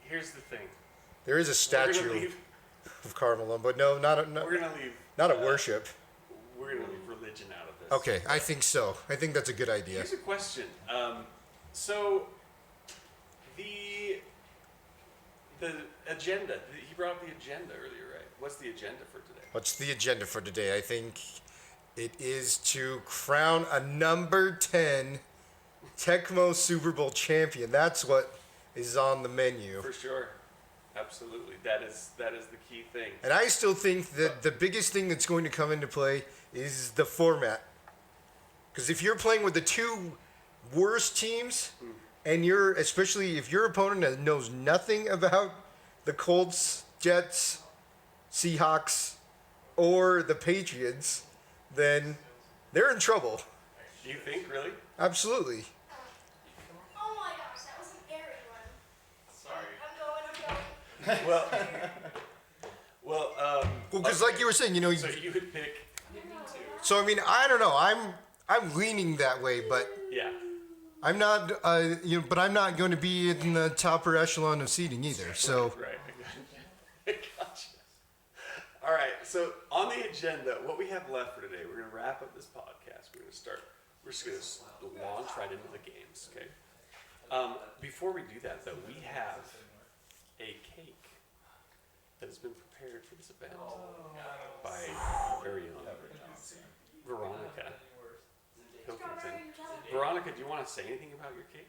here's the thing. There is a statue of Carmelone, but no, not We're gonna leave. not a worship. We're gonna leave religion out of this. Okay, I think so. I think that's a good idea. Here's a question. So, the agenda. He brought up the agenda earlier, right? what's the agenda for today? What's the agenda for today? I think it is to crown a number 10 Tecmo Super Bowl champion. That's what is on the menu. For sure. Absolutely. That is the key thing. And I still think that the biggest thing that's going to come into play is the format. Because if you're playing with the two worst teams, and especially if your opponent knows nothing about the Colts, Jets, Seahawks, or the Patriots, then they're in trouble. Do you think, really? Absolutely. Oh my gosh, that was an airy one. Sorry. I'm going. Well, Because like you were saying, so you would pick. so I mean, I don't know. I'm leaning that way, but Yeah. I'm not. But I'm not going to be in the upper echelon of seating either. So Right. Gotcha. All right. So on the agenda, what we have left for today, we're going to wrap up this podcast. We're just going to launch right into the games. Okay. Before we do that, though, we have a cake that has been prepared for this event by our very own Veronica Pilkington. Veronica, do you want to say anything about your cake?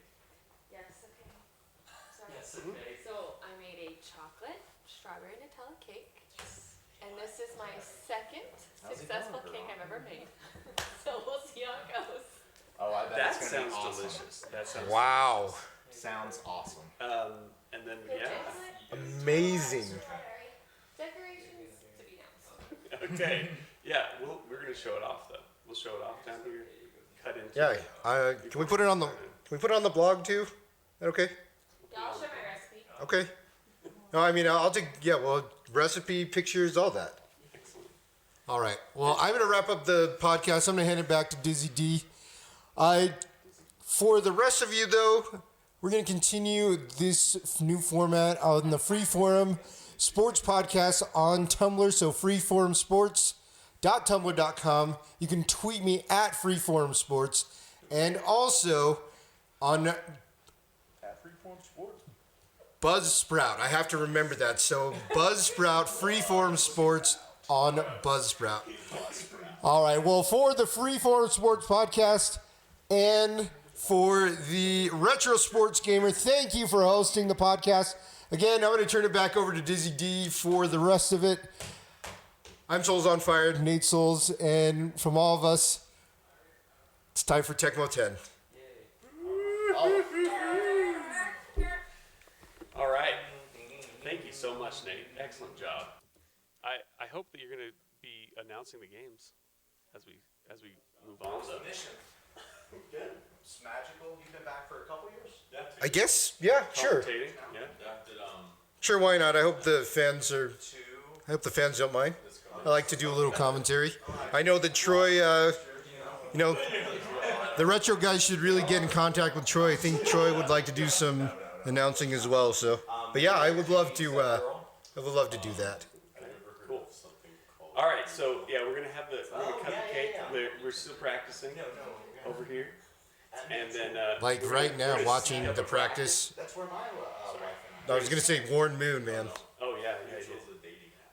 Yes, okay. Sorry. So I made a chocolate strawberry Nutella cake. And this is my second successful cake I've ever made. So we'll see how it goes. Oh, I bet That it's gonna sounds be awesome. delicious. That sounds wow, Sounds awesome. And then, yeah. amazing. Decorations to be announced. Okay. Yeah, we're going to show it off, though. We'll show it off down here. Cut into Yeah. it. Can we put it on the blog too? Okay. Yeah, I'll share my recipe. Okay. No, I mean I'll take recipe, pictures, all that. Excellent. All right. Well, I'm going to wrap up the podcast. I'm going to hand it back to Dizzy D. For the rest of you, though, we're going to continue this new format on the Freeform Sports Podcast on Tumblr. So freeformsports.tumblr.com. You can tweet me at freeformsports. And also on Buzzsprout. I have to remember that. So Buzzsprout, Freeform Sports on Buzzsprout. All right. Well, for the Freeform Sports Podcast and for the Retro Sports Gamer, thank you for hosting the podcast. Again, I'm going to turn it back over to Dizzy D for the rest of it. I'm Souls on Fire, Nate Souls, and from all of us, it's time for Tecmo 10. All right. Thank you so much, Nate. Excellent job. I hope that you're going to be announcing the games as we move on. So. Good. It's magical. You've been back for a couple years? I guess, yeah, sure. Commentating, yeah. Sure, why not? I hope the fans don't mind. I like to do a little commentary. I know that Troy, the retro guys should really get in contact with Troy. I think Troy would like to do some announcing as well. So, but yeah, I would love to do that. Cool. All right, so yeah, we're gonna cut the cake. We're still practicing over here, and then Like right now, watching the practice. That's where my wife and I was gonna say Warren Moon, man. oh yeah.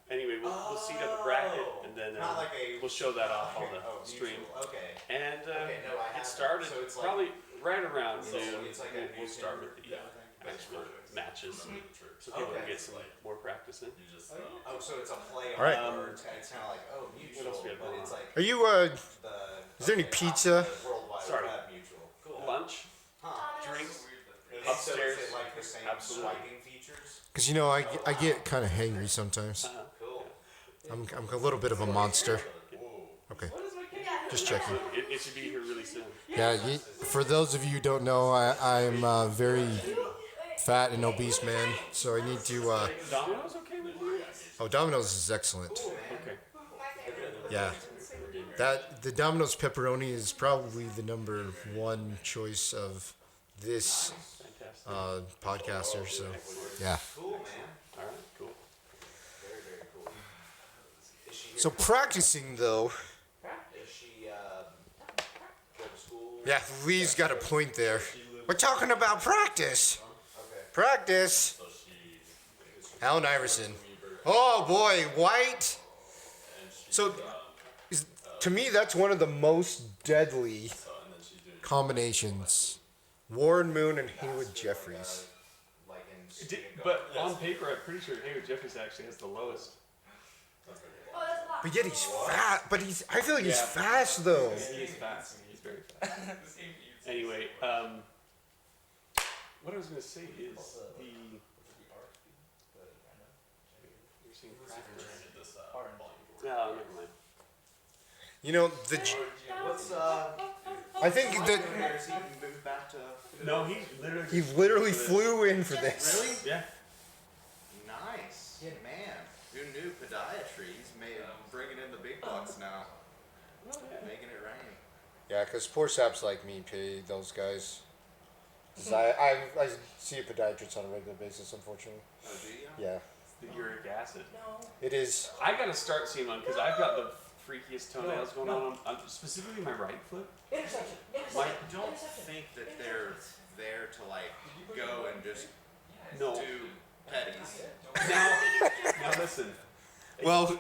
Anyway, we'll seat up a bracket, and then Not like a- we'll show that off on the stream. Okay. And no, I it haven't. started So it's like- probably right around So noon. it's like a We'll start with the actual matches, so people can get some more practice in. Oh, so it's a play on All right. words, and it's kind of like, oh, mutual, else we have but going it's on? like Are you? the. Is there any pizza? World Wide Sorry. Web mutual. Cool. Lunch, Huh. drinks. And so Upstairs. is it like the same Absolutely. swiping features? Because I get kind of hangry sometimes. Cool. I'm a little bit of a monster. Okay, just checking. It should be here really soon. Yeah, for those of you who don't know, I'm a very fat and obese man, so I need to. Domino's okay with you? Oh, Domino's is excellent. Okay. Yeah, the Domino's pepperoni is probably the number one choice of this Fantastic. podcaster. So yeah. Cool, man. All right, cool. Very, very cool. Is she So practicing though, Does she go to school? yeah, Lee's got a point there. We're talking about practice. Okay. Practice. Allen Iverson. Oh boy, white. So, to me, that's one of the most deadly combinations. Warren Moon and Haywood Jeffries. But on paper, I'm pretty sure Haywood Jeffries actually has the lowest. But yet he's fast. But I feel like he's fast though. He is fast. He's very fast. Anyway, what I was going to say is the. You're seeing no, never mind. You know the. What's I think that Has he moved back to? No, he literally flew in for this. Really? Yeah. Nice. Man, who knew podiatry? He's bringing in the big bucks now. Making it rain. Yeah, because poor saps like me pay those guys. 'Cause I see a podiatrist on a regular basis, unfortunately. Oh, do you? Yeah, It's the uric acid. it is. I got to start seeing one because I've got the freakiest toenails going on, specifically my right foot. I don't think that they're there to like go and just No. do petties. Now listen. Well,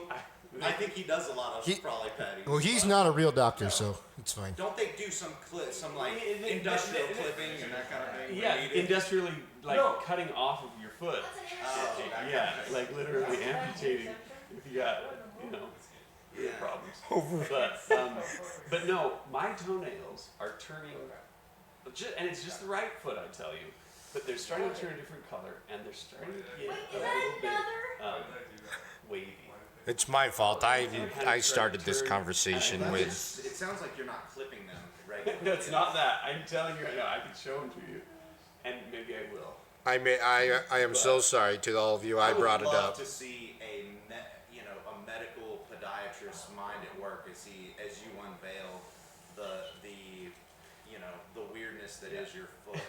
I think he does a lot of probably petties. well, he's not a real doctor, so it's fine. Don't they do some like industrial clipping and that kind of thing? Yeah, when needed? industrially, like cutting off of your foot. Oh, that Yeah, kind of like literally amputating if you got, ear Yeah. problems. But no, my toenails are turning, and it's just the right foot, I tell you. But they're starting to turn a different color, and they're starting to get a little bit wavy. It's my fault. I started this conversation It with. sounds like you're not clipping them regularly. No, it's not that. I'm telling you right now. I can show them to you, and maybe I will. I am so sorry to all of you. I brought it would love up. to see a medical podiatrist's mind at work as you unveil the weirdness that is your foot,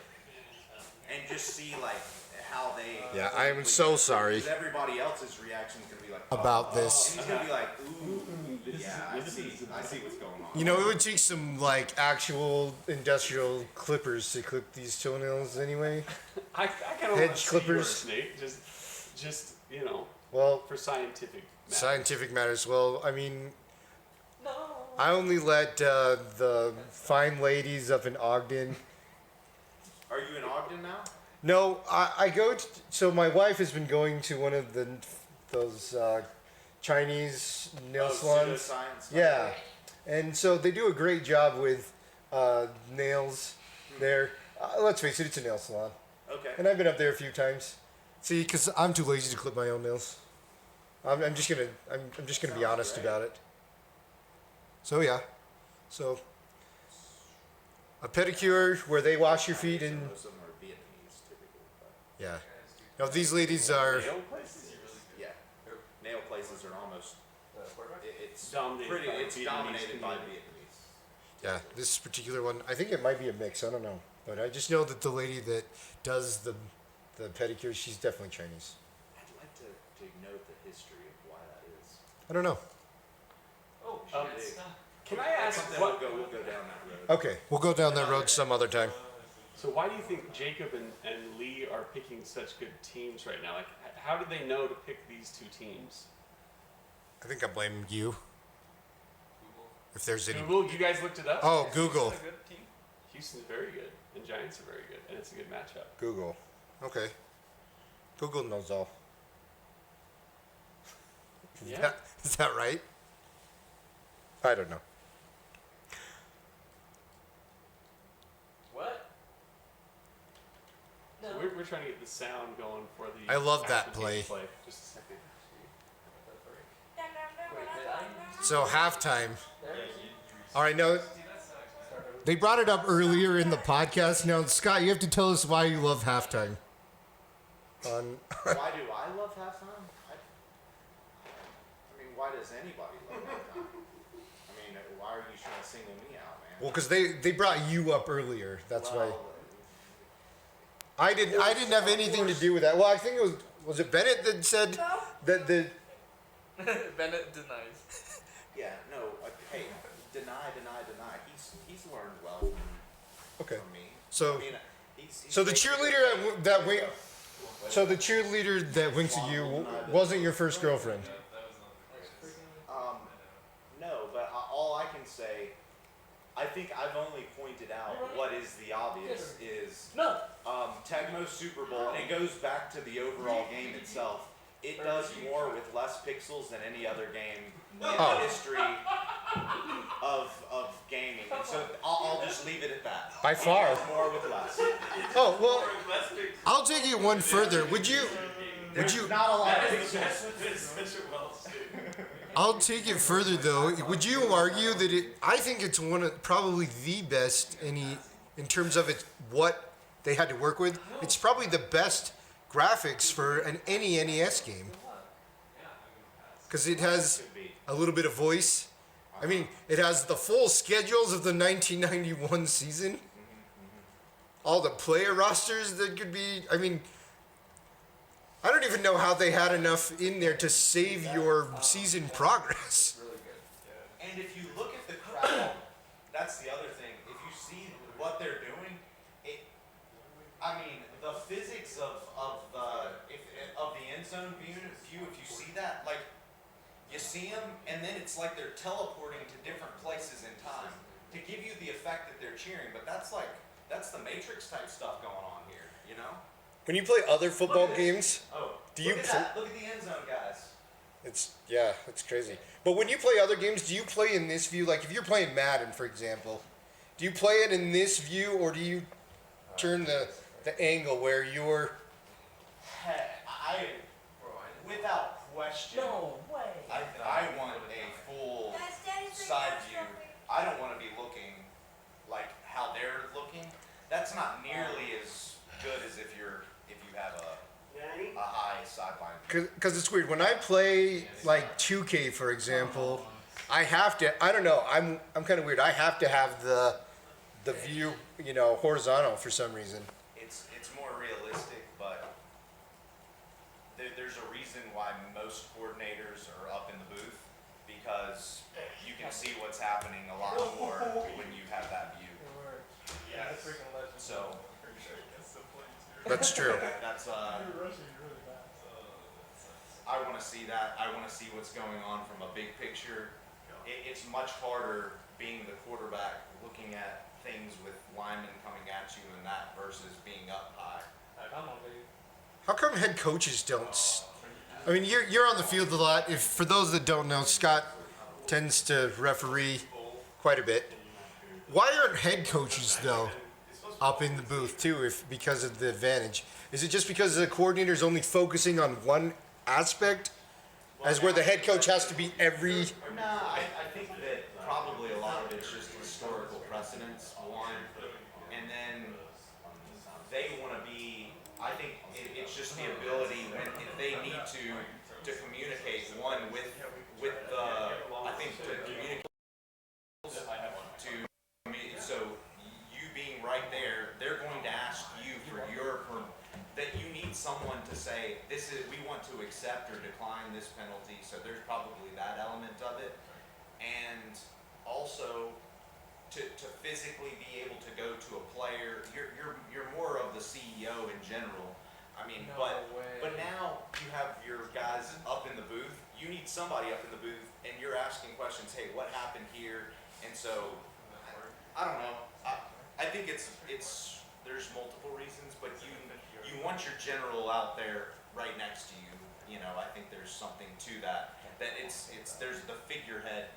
and just see like how they. Yeah, I am so sorry. Because everybody else's reaction is gonna be like About this. and he's gonna be like, ooh, yeah, I see what's going on. You know, it would take some like actual industrial clippers to clip these toenails anyway. I kind of Hedge want to clippers. see yours, Nate. Just Well, for scientific matters. scientific matters. Well, I mean, I only let the fine ladies up in Ogden. Are you in Ogden now? No, I go to, so my wife has been going to one of those Chinese nail salons. Science. Yeah, and so they do a great job with nails there. Let's face it, it's a nail salon, Okay. and I've been up there a few times. See, because I'm too lazy to clip my own nails. I'm just gonna be honest great. about it. So yeah, so a pedicure where they wash your feet and Most of them are Vietnamese typically, but yeah. Now these ladies are. Nail places? yeah, nail places are almost. It's Dominated pretty. by It's Vietnamese dominated by community. Vietnamese. Yeah, this particular one, I think it might be a mix. I don't know, but I just know that the lady that does the pedicure, she's definitely Chinese. I'd like to note the history of why that is. I don't know. Can I ask Then what? we'll go down that road. Okay, we'll go down that road some other time. So why do you think Jacob and Lee are picking such good teams right now? Like, how did they know to pick these two teams? I think I blame you. If there's any. Google, you guys looked it up? Oh, Google. Houston's a good team. Houston's very good, and Giants are very good, and it's a good matchup. Google. Okay. Google knows all. Yeah. Is that right? I don't know. What? So we're trying to get the sound going for the. I love that actual play. gameplay. Just a second. So halftime. All right, now they brought it up earlier in the podcast. Now, Scott, you have to tell us why you love halftime. Why do I love halftime? I mean, why does anybody love halftime? I mean, why are you trying to single me out, man? Well, because they brought you up earlier. That's why. Well, I didn't have anything to do with that. Well, I think it was it Bennett that said that the. Bennett denies. yeah, no. Hey, deny. He's learned well Okay. from me. So I mean, he's so the basically- cheerleader that went. So the cheerleader that winked at you wasn't your first girlfriend. No, but all I can say, I think I've only pointed out what is the obvious is Tecmo Super Bowl, and it goes back to the overall game itself. It does more with less pixels than any other game in the history of gaming, and so I'll just leave it at that. By far. It does more with less. Oh well, I'll take it one further. Would you? Not a lot of pixels. I'll take it further though. Would you argue that I think it's one of probably the best in terms of what they had to work with. It's probably the best graphics for any NES game because it has a little bit of voice. I mean, it has the full schedules of the 1991 season. All the player rosters that could be. I mean, I don't even know how they had enough in there to save your season progress. And if you look at the crowd, that's the other thing. If you see what they're doing, I mean, the physics of the end zone view, if you see that, like, you see them, and then it's like they're teleporting to different places in time to give you the effect that they're cheering. But that's the Matrix type stuff going on here, you know? When you play other football games, do you look at that. Look at the end zone, guys. It's crazy. But when you play other games, do you play in this view? Like if you're playing Madden, for example, do you play it in this view, or do you turn the angle where you're? Without question. No way. I want a full side view. I don't want to be looking like how they're looking. That's not nearly as good as if you have a high sideline. Because it's weird when I play like 2K, for example. I have to. I don't know. I'm kind of weird. I have to have the view, horizontal for some reason. It's more realistic, but there's a reason why most coordinators are up in the booth because you can see what's happening a lot more when you have that view. Yes. So. That's true. That's I want to see that. I want to see what's going on from a big picture. It's much harder being the quarterback, looking at things with linemen coming at you and that versus being up high. How come head coaches don't? I mean, you're on the field a lot. If for those that don't know, Scott tends to referee quite a bit. Why aren't head coaches though up in the booth too? Because of the advantage, is it just because the coordinator is only focusing on one aspect, as where the head coach has to be every? No, I think that probably a lot of it's just historical precedence, one, and then they want to be. I think it's just the ability if they need to communicate one with the. I think to communicate so you being right there, they're going to ask you for that you need someone to say we want to accept or decline this penalty. So there's probably that element of it, and also to physically be able to go to a player. You're more of the CEO in general. I mean, but now you have your guys up in the booth. You need somebody up in the booth, and you're asking questions. Hey, what happened here? And so I don't know. I think it's there's multiple reasons, but you want your general out there right next to you. I think there's something to that there's the figurehead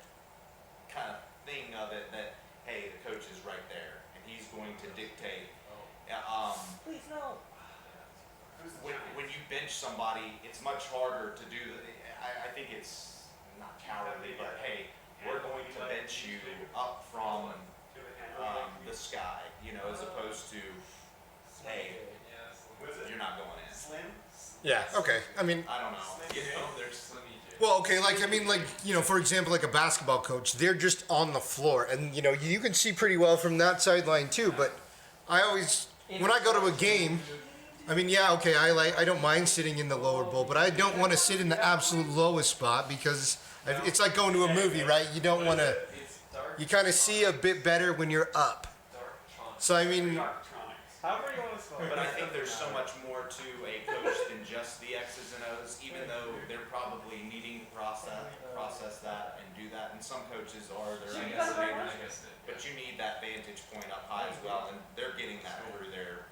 kind of thing of it that hey, the coach is right there and he's going to dictate. Please no. When you bench somebody, it's much harder to do. I think it's not cowardly, but hey, we're going to bench you up from the sky, as opposed to, hey, you're not going in. Slim? Yeah. Okay. I mean. I don't know. There's Slimmy. Well, okay. For example, like a basketball coach, they're just on the floor, and you can see pretty well from that sideline too. But I always, when I go to a game, I mean, yeah, okay, I don't mind sitting in the lower bowl, but I don't want to sit in the absolute lowest spot because it's like going to a movie, right? You don't want to. You kind of see a bit better when you're up. So I mean, However you want to spell it. But I think there's so much more to a coach than just the X's and O's, even though they're probably needing to process that and do that. And some coaches are, they're but you need that vantage point up high as well, and they're getting that through their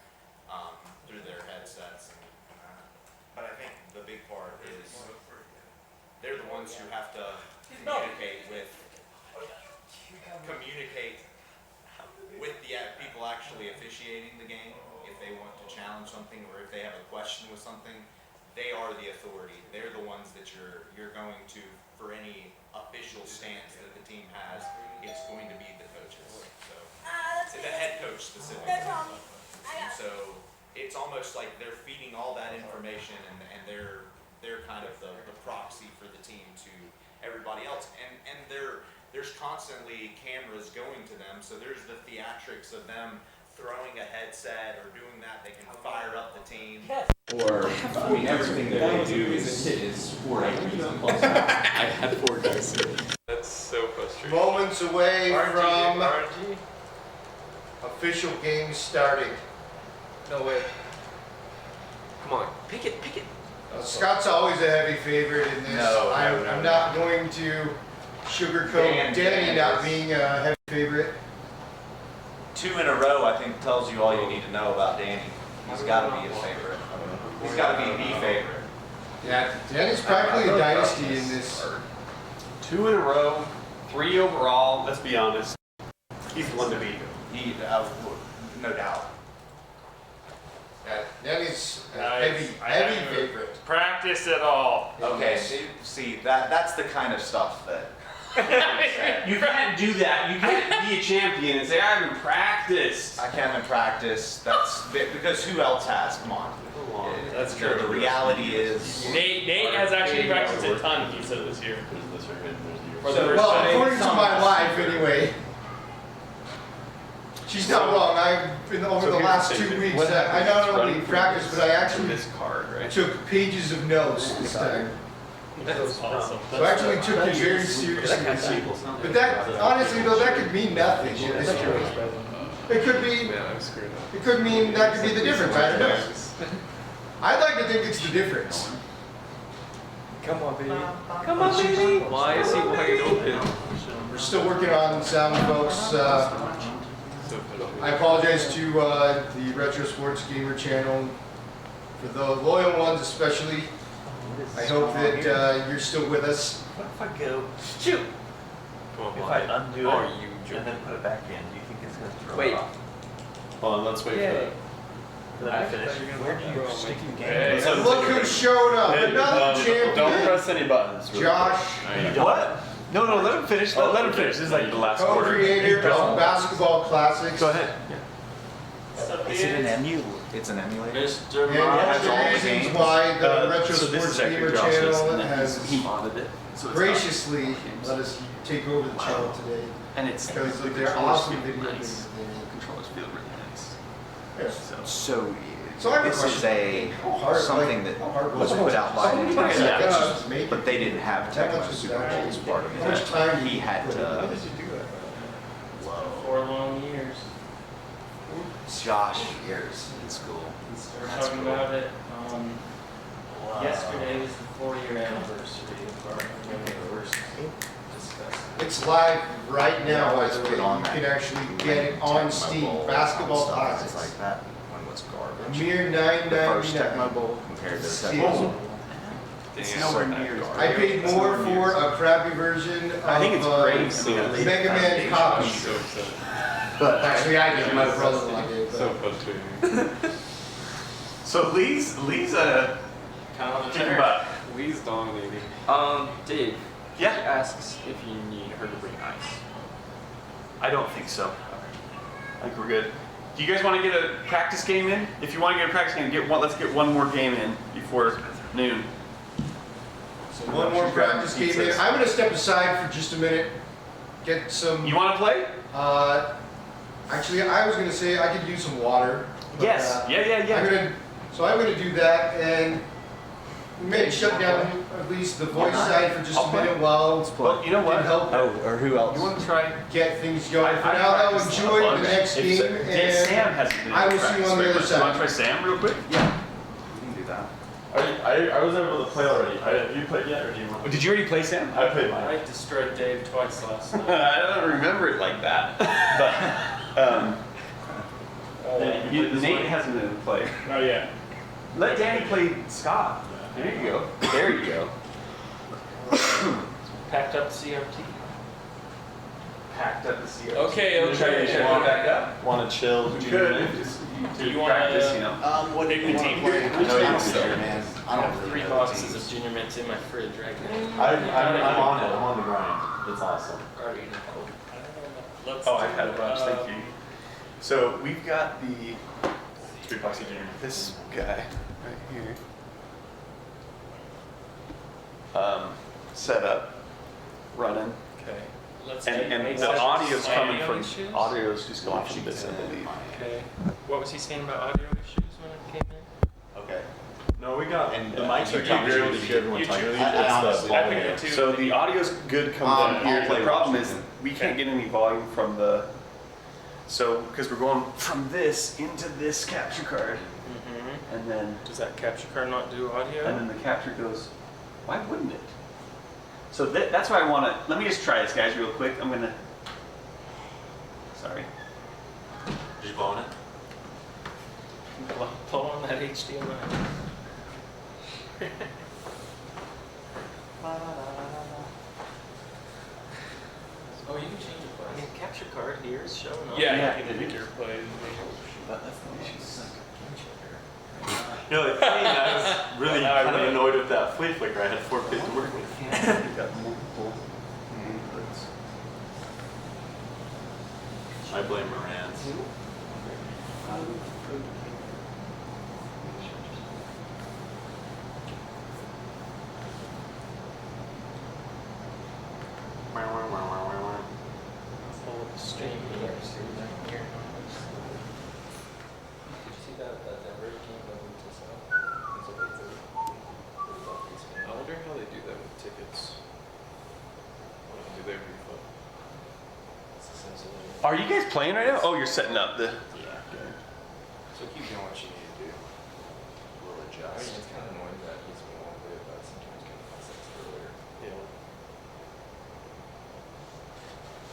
headsets. But I think the big part is they're the ones who have to communicate with the people actually officiating the game. If they want to challenge something or if they have a question with something, they are the authority. They're the ones that you're going to for any official stance that the team has. It's going to be the coaches. So the head coach specifically. And so it's almost like they're feeding all that information and they're kind of the proxy for the team to everybody else. And there's constantly cameras going to them, so there's the theatrics of them throwing a headset or doing that. They can fire up the team. Or, I mean, everything that they do is for a reason. I had 4 guys. That's so frustrating. Moments away from RNG. official game starting. No way. Come on, pick it. Scott's always a heavy favorite in this. No, I'm not going to sugarcoat Danny not being a heavy favorite. 2 in a row, I think, tells you all you need to know about Danny. He's got to be a favorite. He's got to be the favorite. Yeah, Danny's practically a dynasty in this. 2 in a row, 3 overall. Let's be honest. He's the one to beat. No doubt. Yeah, Danny's a Guys, heavy favorite. Practice it all. Okay, see that's the kind of stuff that. You can't do that. You can't be a champion and say, I haven't practiced. I haven't practiced. That's because who else has? Come on. That's true. The reality is. Nate has actually practiced a ton, he said, this year. For the first Well, time. according to my wife, anyway. She's not wrong. I've been over the last 2 weeks. I not only practiced, but I actually this card, right? took pages of notes this time. That's awesome. So I actually took it very seriously. But that, honestly though, that could mean nothing at this point. It could be, Man, I'm screwed up. it could mean that could be the difference. I don't know. I'd like to think it's the difference. Come on, baby. Come on, baby. Why is he wide open? We're still working on sound, folks. I apologize to the Retro Sports Gamer channel, for the loyal ones especially. I hope that you're still with us. What if I go, shoot, Come on, if I Wyatt. undo Are it you and then put it back in, do you think it's going to throw Wait. it off? Hold on, let's wait for that. Then I finish. Where do you stick your game? Hey. And look who showed up. Another Don't champion. press any buttons. really Josh, quick. What? No, let him finish. Let him finish. This is like the last quarter. co-creator of Basketball Classics. Go ahead. Is it an emu? It's an emulator. Mr. And one of the reasons why the Retro so this Sports is actually Gamer Josh's, channel and then has he modded it. So it's graciously let us take over the channel today. And it's Because the of their controllers awesome feel video nice. games they make. The controllers feel really nice. Yeah. So So So I have a this is question. a How hard, something like, that how hard was it? put out by Somebody Nintendo, might say, "God, just make but it." they didn't have How Tecmo much is Super that? as part of How much it. time He had put to. in? How did you do that? 4 long years. Josh years in school. We're That's talking cool. about it. Yesterday was the 4-year anniversary of our when we first discussed it. It's live right now, by Always the put way. on You that can actually get it on Tecmo Steam. Bowl Basketball stuff. Classics. It's like that one was A garbage. mere The first $9.99. Tecmo Bowl compared to the Steal. Tecmo Bowl. It's Damn, nowhere that near as garbage. I paid more for a crappy version of I think it's great. So Mega Man copy. so upset. But Actually, I did. My brother-in-law did. So But frustrating. so Lee's Kind of kicking butt. Lee's dominating. Dave. Yeah. He asks if you need her to bring ice. I don't think so. I think we're good. Do you guys want to get a practice game in? If you want to get a practice game, let's get one more game in before noon. so one more practice game in. I'm going to step aside for just a minute. Get some. You want to play? Actually, I was going to say I could use some water. but, Yes. Yeah. I'm gonna do that, and Maybe shut down at least the voice side for just a minute while. Well, you know what? Can help or who else? You want to try? get things going. For now, though, practiced enjoy a the bunch. next If game, Sam and hasn't been I able will to see you practice on the very other much. You want to try side. Sam real quick? Yeah. We can do that. I was able to play already. Have you played yet, or do you want? Did you already play Sam? I played mine. I destroyed Dave twice last night. I don't remember it like that. But Nate hasn't been able to play. Oh yeah. Let Danny play Scott. There you go. There you go. Packed up CRT. Packed up the CR. Okay, okay. Should I put it back up? Want to chill? We junior could. minute? To Do you wanna- practice, you know. What do Pick you the want team. to play? I know you I'm can sorry, do it. man. I I don't have really 3 know boxes teams. of Junior Mints in my fridge right now. I'm on it. I'm on the grind. It's awesome. Already in the cold. Let's Oh, I've do, had a bunch. Thank you. So we've got the this guy right here set up, running, Okay. Let's and do the audio's coming from issues? audio's just going from this, I believe. Okay. What was he saying about audio issues when it came in? Okay. No, we got And, the mics are you too do- good to hear everyone you talking. do- It's I honestly- the I volume. picked the two. So the audio's good coming I'll from here. play The problem is Washington. we can't get any volume from the. So because we're going from this into this capture card, Mm-hmm. and then Does that capture card not do audio? and then the capture goes. Why wouldn't it? So that's why I want to. Let me just try this, guys, real quick. I'm gonna. Sorry. Just blowing it. Pull on that HDMI. Oh, you can change it. I mean, capture card here is showing up. Yeah, Yeah, you can it pick is. your play. But that's the issue. You know, the thing I was really Well, now I kind of really- annoyed with that flea flicker. I had 4 plays to work with. We've got multiple inputs. I blame Moran's. Pull up the stream here. See what down here. Did you see that Denver game that moved to South? It's a 8:30. I wonder how they do that with tickets. Do they refund? It's essentially. Are you guys playing right now? Oh, you're setting up the. Yeah. So keep doing what you need to do. We'll I mean, adjust. it's kind of annoying that he's been one way, but sometimes getting concepts earlier. Yeah.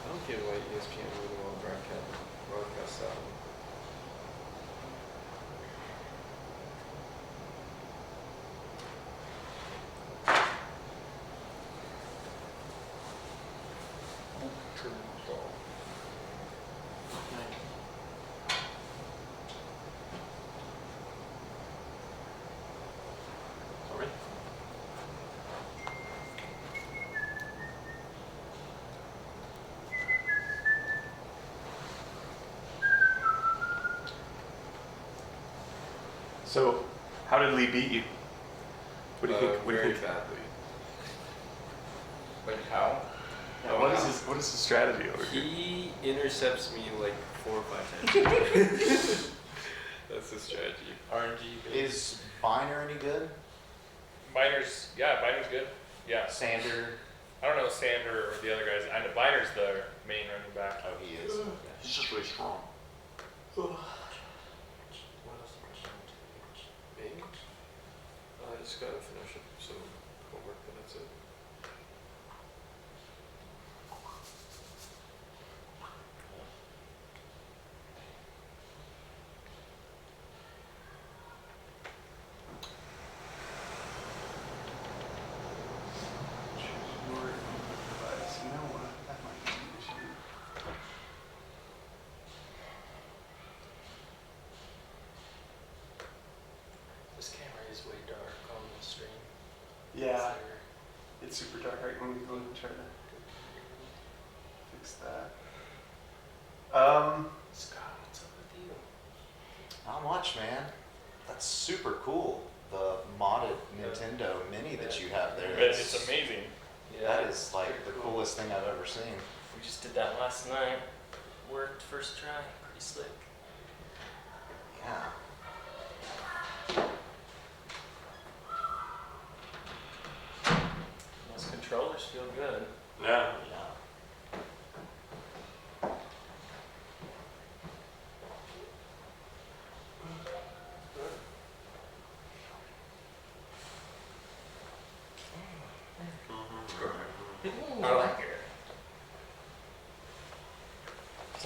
I don't get why ESPN really want to broadcast that one. Sorry. So, how did Lee beat you? What do you think? What do you Very think? badly. Like how? Yeah, what is his strategy over here? He intercepts me like 4 or 5 times. That's his strategy. RNG. Is Biner any good? Biner's good. Yeah. Sander? I don't know Sander or the other guys. I know Biner's the main running back. Oh, he is. He's just really strong. Me? I just gotta finish up some homework, but that's it. Choose your device. You know what? That might be an issue. This camera is way dark on the stream. Yeah, it's super dark. Right, let me go and try to fix that. Scott, what's up with you? Not much, man. That's super cool. The modded Nintendo Mini that you have there. But That's- it's amazing. That is like the coolest thing I've ever seen. We just did that last night. Worked first try. Pretty slick. Yeah.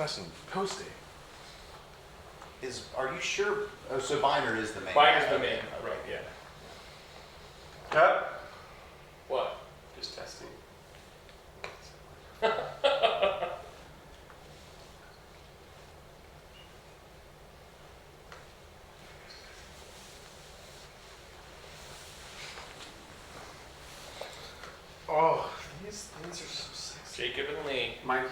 nice and toasty. Are you sure? Oh, so Biner is the main. Biner's guy. the main, right? Yeah. Cut. What? Just testing. Oh, these are so sexy. Jacob and Lee, Mike,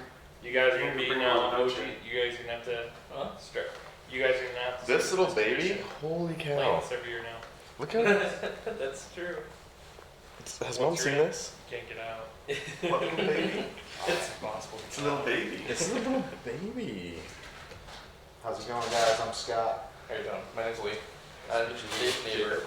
you guys are gonna You be bring now. on OG. Ocean. You guys are gonna have to start. You guys are gonna have to. This start little baby, tradition, holy playing cow! this every year now. Look at it. That's true. Has mom seen this? Can't get out. what little baby? It's impossible. It's a little baby. It's a little baby. How's it going, guys? I'm Scott. How you doing? My name's Lee. Dave's neighbor.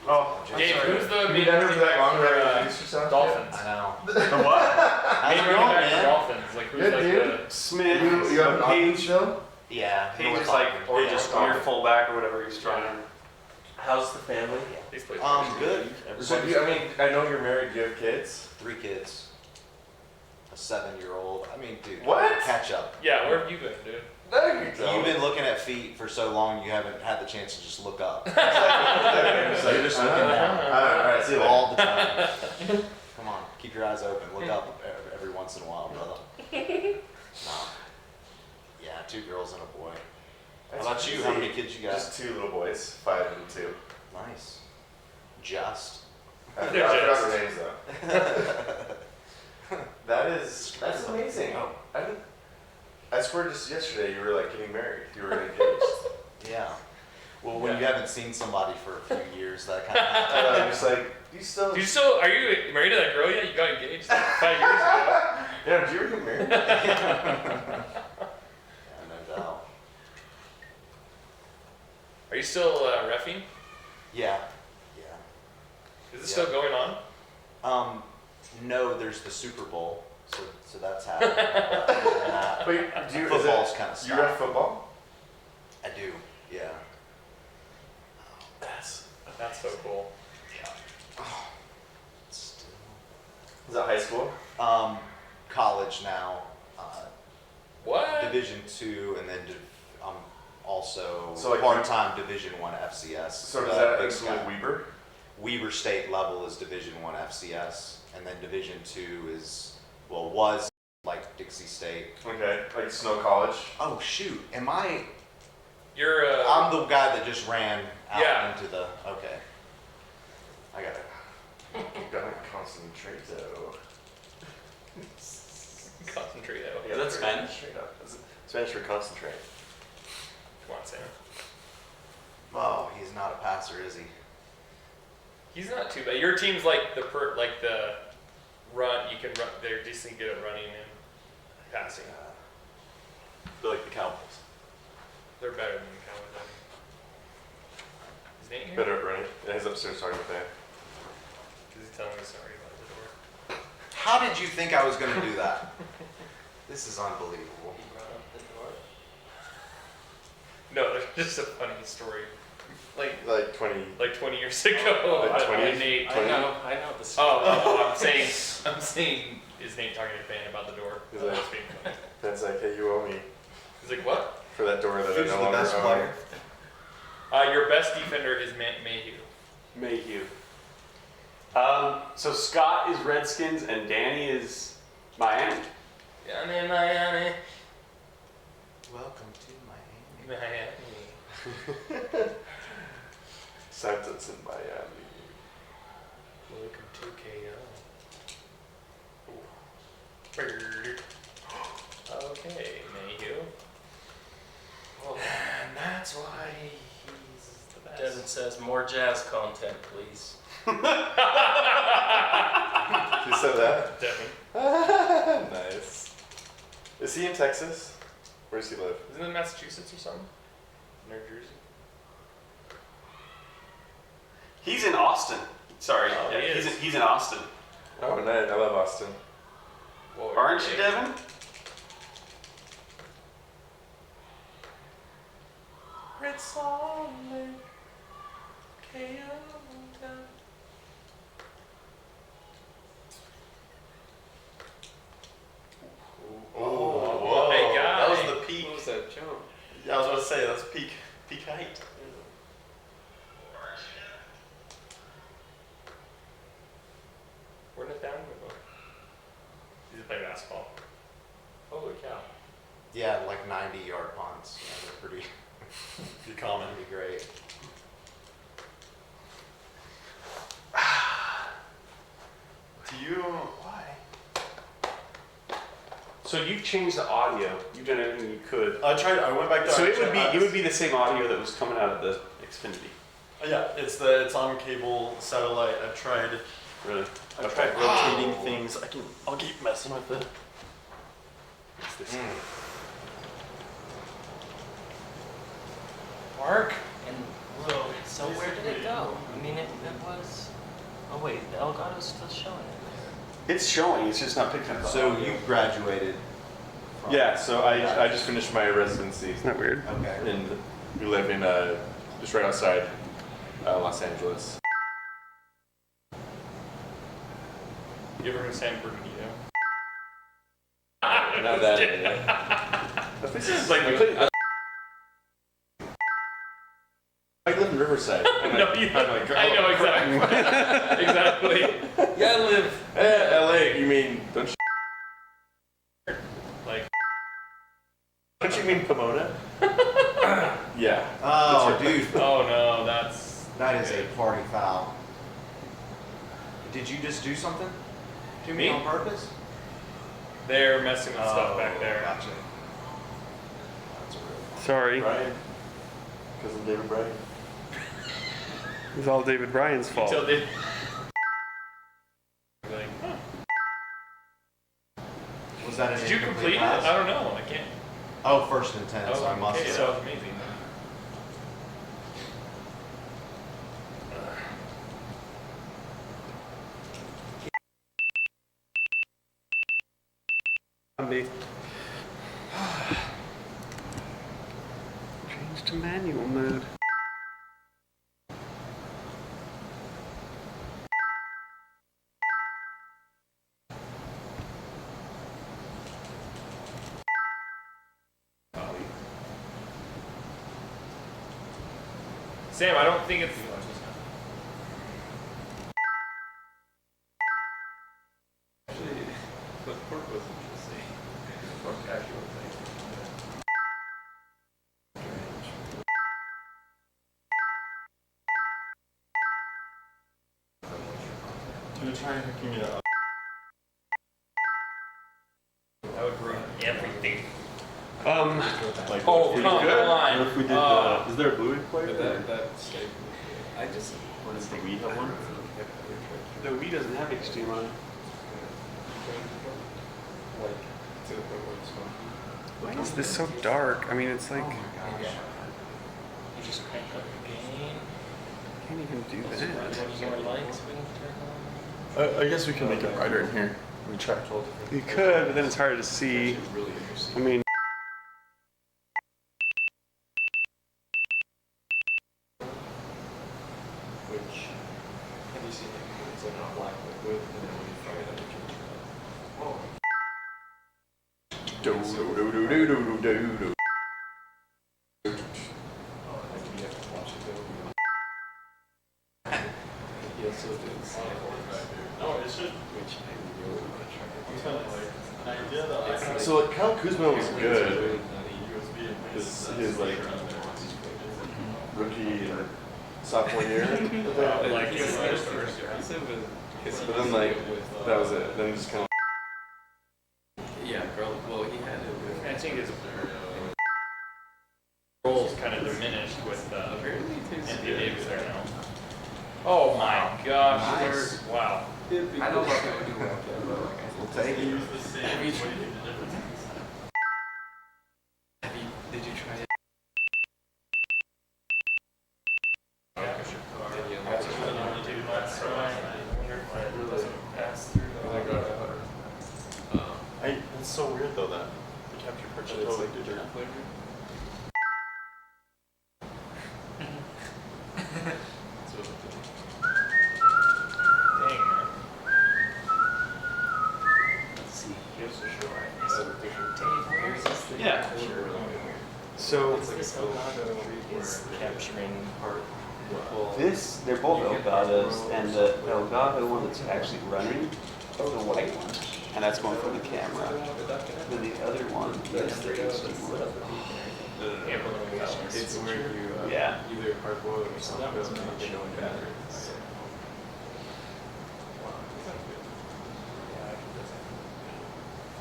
Oh, Dave, who's the You main been there for running that back long? for Introduce yourself? Dolphins? I know. the what? How's Main it running going, back for man? Dolphins. Like who's Good, like dude. Smith. You have an Page. still? Yeah. Page is like Or just North your Auburn. fullback or whatever he's trying. How's the family? These places. Good. So I know you're married. Do you have kids? 3 kids. A 7-year-old. I mean, dude. What? Catch up. Yeah, where have you been, dude? No, you don't. You've been looking at feet for so long, you haven't had the chance to just look up. You're just looking down. All right, see you later. All the time. Come on, keep your eyes open. Look up every once in a while, brother. No. Yeah, 2 girls and a boy. How about you? How many kids you got? Just 2 little boys, 5 and 2. Nice. Just. I forgot their names though. That's amazing. Oh. I swear just yesterday you were like getting married. You were engaged. Yeah. Well, when you haven't seen somebody for a few years, that kind of I'm just like, Do you still? Are you married to that girl yet? You got engaged like 5 years ago. Yeah, did you ever get married? Yeah, no doubt. Are you still reffing? Yeah. Yeah. Is it still going on? No, there's the Super Bowl, so that's happening. But Wait, do you? football's kind of You ref football? I do. Yeah. That's so cool. Still. Is that high school? College now. What? Division II, and then also So, like, part-time Division I FCS. So does that Big include Sky. Weber? Weber State level is Division I FCS, and then Division II was like Dixie State. Okay, like Snow College. Oh shoot, am I? You're. I'm the guy that just ran out Yeah. into the. Okay. I got it. You gotta concentrate though. Concentrate out. Yeah, that's Spanish? Straight up. Spanish for concentrate. Come on, Sam. Oh, he's not a passer, is he? He's not too bad. Your team's like the run. You can run. They're decently good at running and passing. They're like the Cowboys. They're better than the Cowboys. I think. Is Nate here? Better at running. Yeah, he's upstairs talking with Dan. Is he telling me sorry about the door? How did you think I was going to do that? This is unbelievable. No, there's just a funny story. Like 20 years ago. Like 20? Nate. I know the story. I'm saying, is Nate talking to Dan about the door? He's Oh, like- that's being funny. Dan's like, hey, you owe me He's like, what? for that door that Who's I no the longer best own. player? Your best defender is Mayhew. Mayhew. So Scott is Redskins and Danny is Miami. Miami. Welcome to Miami. Miami. Santa's in Miami. Welcome to KO. Okay, Mayhew. And that's why he's the best. Devin says more jazz content, please. You said that? Devin. Nice. Is he in Texas? Where does he live? Isn't it Massachusetts or something? New Jersey? He's in Austin. Sorry, Oh, yeah, he is. he's in Austin. Oh, nice. I love Austin. Well, Aren't you, Devin? Red Salt Lake, KO. Oh, hey, guy. that was the say that's peak height. Where'd it down go? Did you play basketball? Holy cow. Yeah, like 90-yard punts. Yeah, they're pretty, Pretty common. pretty great. Do you why? So you've changed the audio. You've done everything you could. I went back to. So it would be the same audio that was coming out of the Xfinity. Yeah, it's on cable satellite. I've tried. Really? I've tried rotating things. I'll keep messing with it. What's this? Mark and Will. So where did it go? I mean, it was. Oh wait, the Elgato's still showing it. It's showing. It's just not picking up. the So audio. you graduated. From Yeah, so I just finished my residency, Isn't that weird? Okay. and we live in just right outside Los Angeles. You ever heard of San Bernardino? Not that. This is like we played. I live in Riverside. No, you I know exactly. Exactly. Yeah, I live LA. You mean? Don't you mean Pomona? Yeah. Oh, dude. Oh no, that's That is a party foul. Did you just do something to me Me? on purpose? they're messing with stuff back there. Gotcha. Sorry, Brian. Cousin David Brian. it was all David Bryan's fault. Until they like, huh. Was that an Did you incomplete complete it? pass? I don't know. I can't. Oh, first and 10, Oh, so I must okay, have. so amazing. Change to manual mode. Sam, I don't think it's. Actually, the pork was interesting. Pork actual thing. Dude, try hooking me up. That would ruin everything. Like, Oh, what if we come did- on. What if we did? Is there a Blu-ray player? But or- that's like, I just. Or does the Wii have one? The Wii doesn't have HDMI. Like, to the point where it's funky. Why is this so dark? I mean, it's like You just crank up the gain. can't even do Run that. any more lights we can turn on. I guess we can make it brighter in here. We try. You could, but then it's harder to see. Really interesting. I mean, Which, have you seen it? It's like a black liquid, and then when you fry it up, it can turn on. Do do do do do do do do. Like, you have to watch it go. He also did No, it should. which I really want to try. So like Kyle Kuzma was It's good. really nutty. His like rookie and sophomore year. Like, He's it's like first impressive, because But then like that was it. Then just kind of. yeah, girl. Well, he had it with. I think his role's kind of diminished with Apparently, it tastes Anthony good. Davis there now. Oh my gosh! Nice. Wow. I don't know if I would do that, but We'll take it. did you try it? It's so weird though that the capture But picture it's totally like did dirt that. flavor. So Dang, man. Let's see. Gives a short. Dave, where's this thing? Yeah. So Is this Elgato They're both Elgatos, and the Elgato one that's actually running is the white one, and that's going from the camera. Then the other one is the HD one. It's where you either hard boil or something doesn't make it no batteries.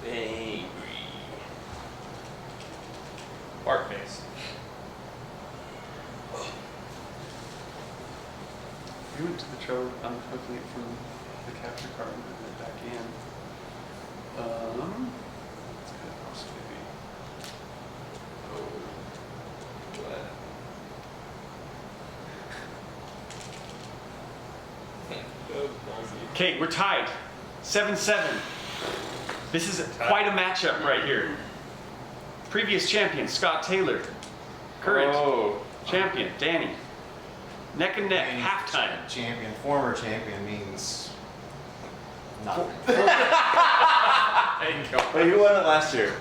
Angry. Bark face. We went to the trouble of unhooking it from the capture card and putting it back in. It's gonna possibly be. Okay, we're tied. 7-7. This is quite a matchup right here. Previous champion, Scott Taylor. Current champion, Danny. Neck and neck, halftime. Champion, former champion means nothing. Wait, who won it last year?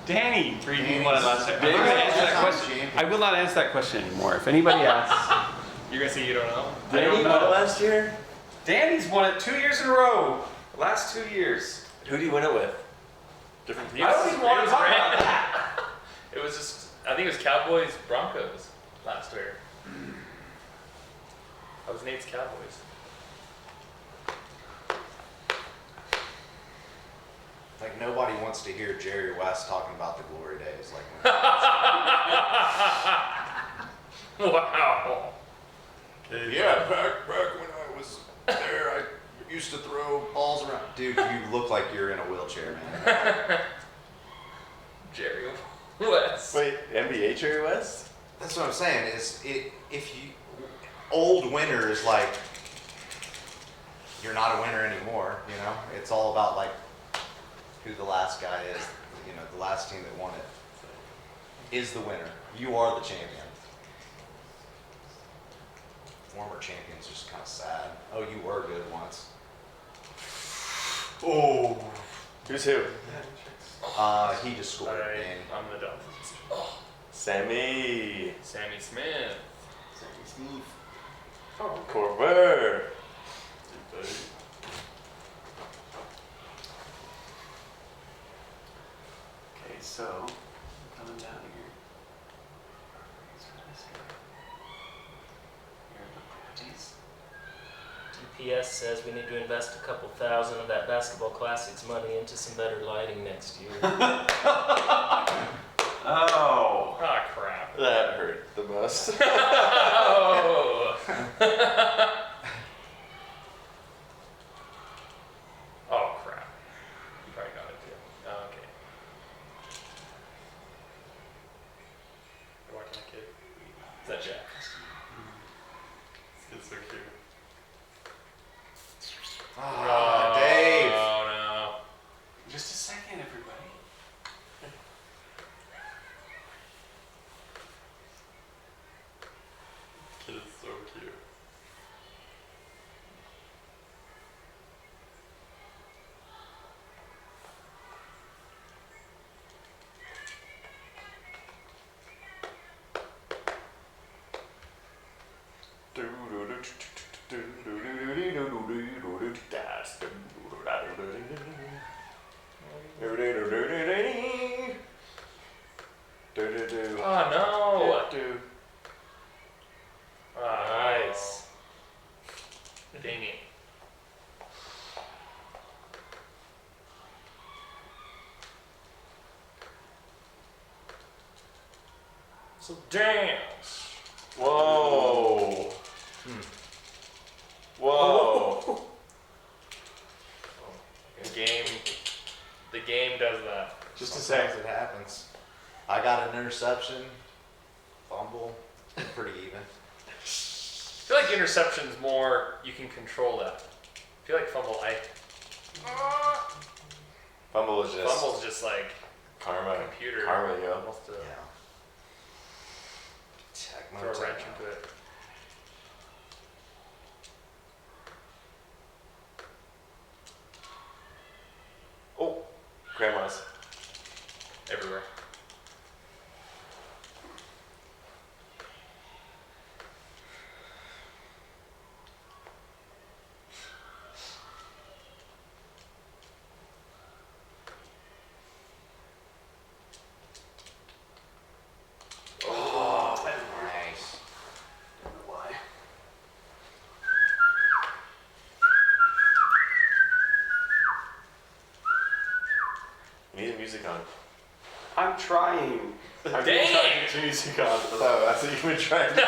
Danny. Danny won it last time. Danny. I'm gonna answer that That's not question. champion. I will not answer that question anymore. If anybody asks, You're gonna say you don't know? I don't Danny know. won it last year? Danny's won it 2 years in a row. Last 2 years. Who do you win it with? Different teams? I don't even want to talk about that. It was just, I think it was Cowboys Broncos last year. That was Nate's Cowboys. Like nobody wants to hear Jerry West talking about the glory days. Like Wow. yeah, back when I was there, I used to throw balls around. Dude, you look like you're in a wheelchair, man. Jerry West. Wait, NBA Jerry West? That's what I'm saying. If you old winner is like you're not a winner anymore. You know, it's all about like who the last guy is. You know, the last team that won it is the winner. You are the champion. Former champion's just kind of sad. Oh, you were good once. Oh. Who's who? He just scored. And I'm the Dolphins. Sammy. Sammy Smith. Corver. Okay, so coming down here. GPS says we need to invest a couple thousand of that Basketball Classics money into some better lighting next year. Oh. Ah, crap. That hurt the most. Oh. Oh, crap. You probably got it too. Oh, okay. You're watching that kid? Is that Jack? It's so cute. Dave. Oh, no. Just a second, everybody. Kid is so cute. Oh, no. Nice. Dang it. So dance. Whoa. Whoa. The game does that. Just a Sometimes sec. it happens. I got an interception, fumble, pretty even. I feel like interception's more, you can control that. I feel like fumble, Fumble is just fumble's just like karma. computer. Karma, yo. Almost to Yeah. Tecmo, throw a wrench Tecmo. into it. Oh, grandma's. Everywhere. music on. So that's what you've been trying to do.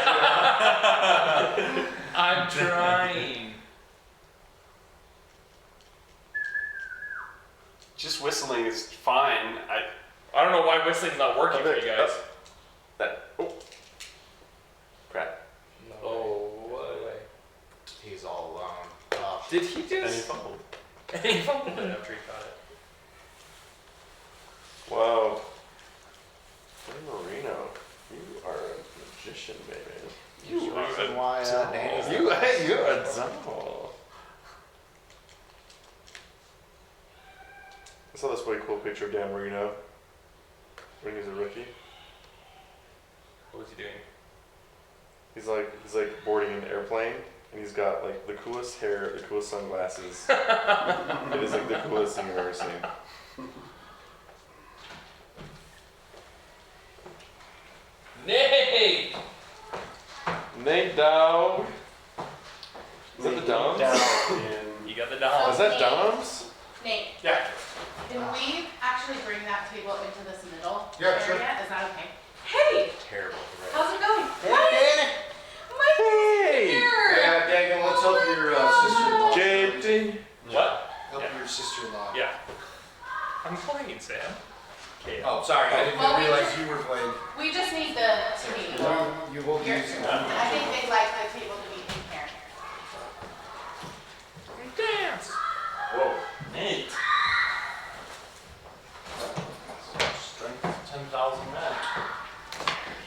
I'm trying. Just whistling is fine. I don't know why whistling's not working for you guys. Crap. Oh, what? He's all alone. Did he just? And he fumbled. And he fumbled it after he caught it. Whoa. Hey, Marino, you are a magician, baby. There's a reason why Danny's You're a doll. I saw this really cool picture of Dan Marino when he was a rookie. What was he doing? He's like boarding an airplane, and he's got like the coolest hair, the coolest sunglasses. It is like the coolest thing I've ever seen. Nate! Nate Dow. Is that the Doms? You got the Doms. Is that Doms? Nate. Yeah. Can we actually bring that table into this middle Yeah, area? sure. Is that okay? Hey! terrible. How's it going? Hey, Danny. Mike Hey! here! Yeah, Daniel, let's help your sister-in-law. JD. What? Help your sister-in-law. Yeah. I'm playing, Sam. Okay. Oh, sorry, I didn't Well, we realize just- you were playing. We just need the to be. You will use it. I think they'd like the table to be in here. Dance! Whoa. Nate. Strength of 10,000 men.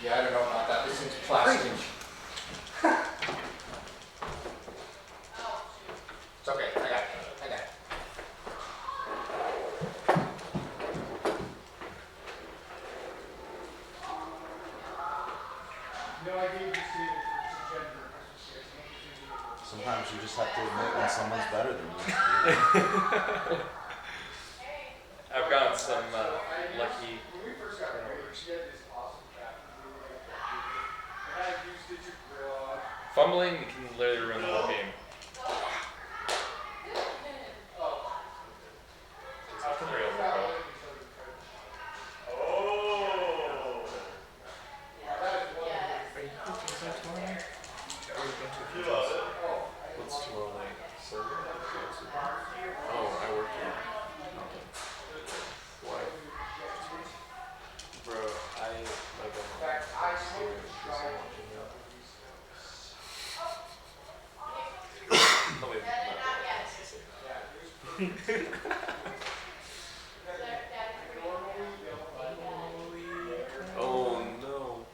Yeah, I don't know about that. This is plastic. It's okay. I got it. I got it. Sometimes you just have to admit when someone's better than you. I've gotten some lucky turnovers. Fumbling, you can literally ruin the whole game. It's not real, bro. What's tomorrow night? Survey? Oh, I work here. Why? Bro, I like I'm serious just watching that. Oh wait, not Oh no.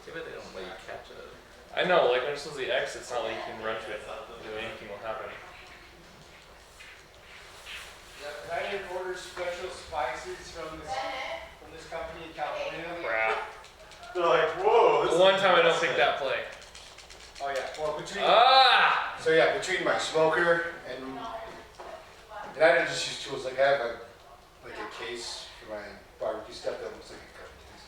too bad they don't let you catch it. I know, like when it's supposed to be X, it's not like you can run to it. Anything will happen. I didn't order special spices from this company in California. Crap. They're like, whoa. The one time I don't think that play. Oh yeah. Well, between Ah! so yeah, between my smoker and I don't just use tools. Like I have a case for my barbecue stuff that looks like a cup case.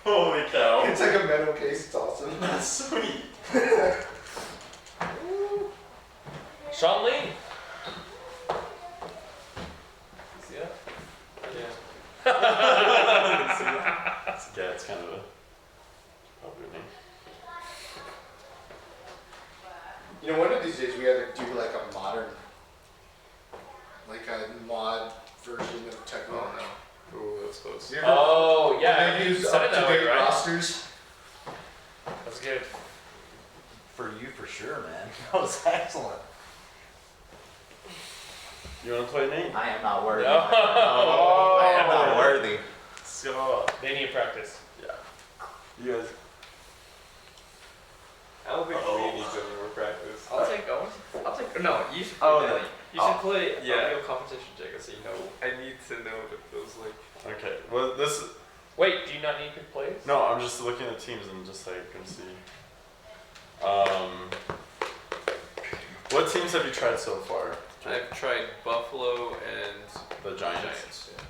Holy cow. It's like a metal case. It's awesome. That's sweet. Sean Lee! See that? Yeah. Yeah, it's kind of a popular name. You know, one of these days we had to do like a modern, like a mod version of Tecmo. Ooh, that's close. You ever- Oh, yeah. They you use said it that way, up-to-date right? rosters. That's good. For you, for sure, man. That was excellent. You want to play Nate? I am not worthy. No. I am not worthy. So, They need practice. yeah. You guys. I don't think we need any more practice. I'll take no, you should Oh, play no. Nelly. You should play Yeah. a real competition, Jacob, so you know. I need to know what it feels like. Okay. Well, this. Wait, do you not need good plays? No, I'm just looking at teams and just like gonna see. What teams have you tried so far? I've tried Buffalo and The Giants. Giants. Yeah.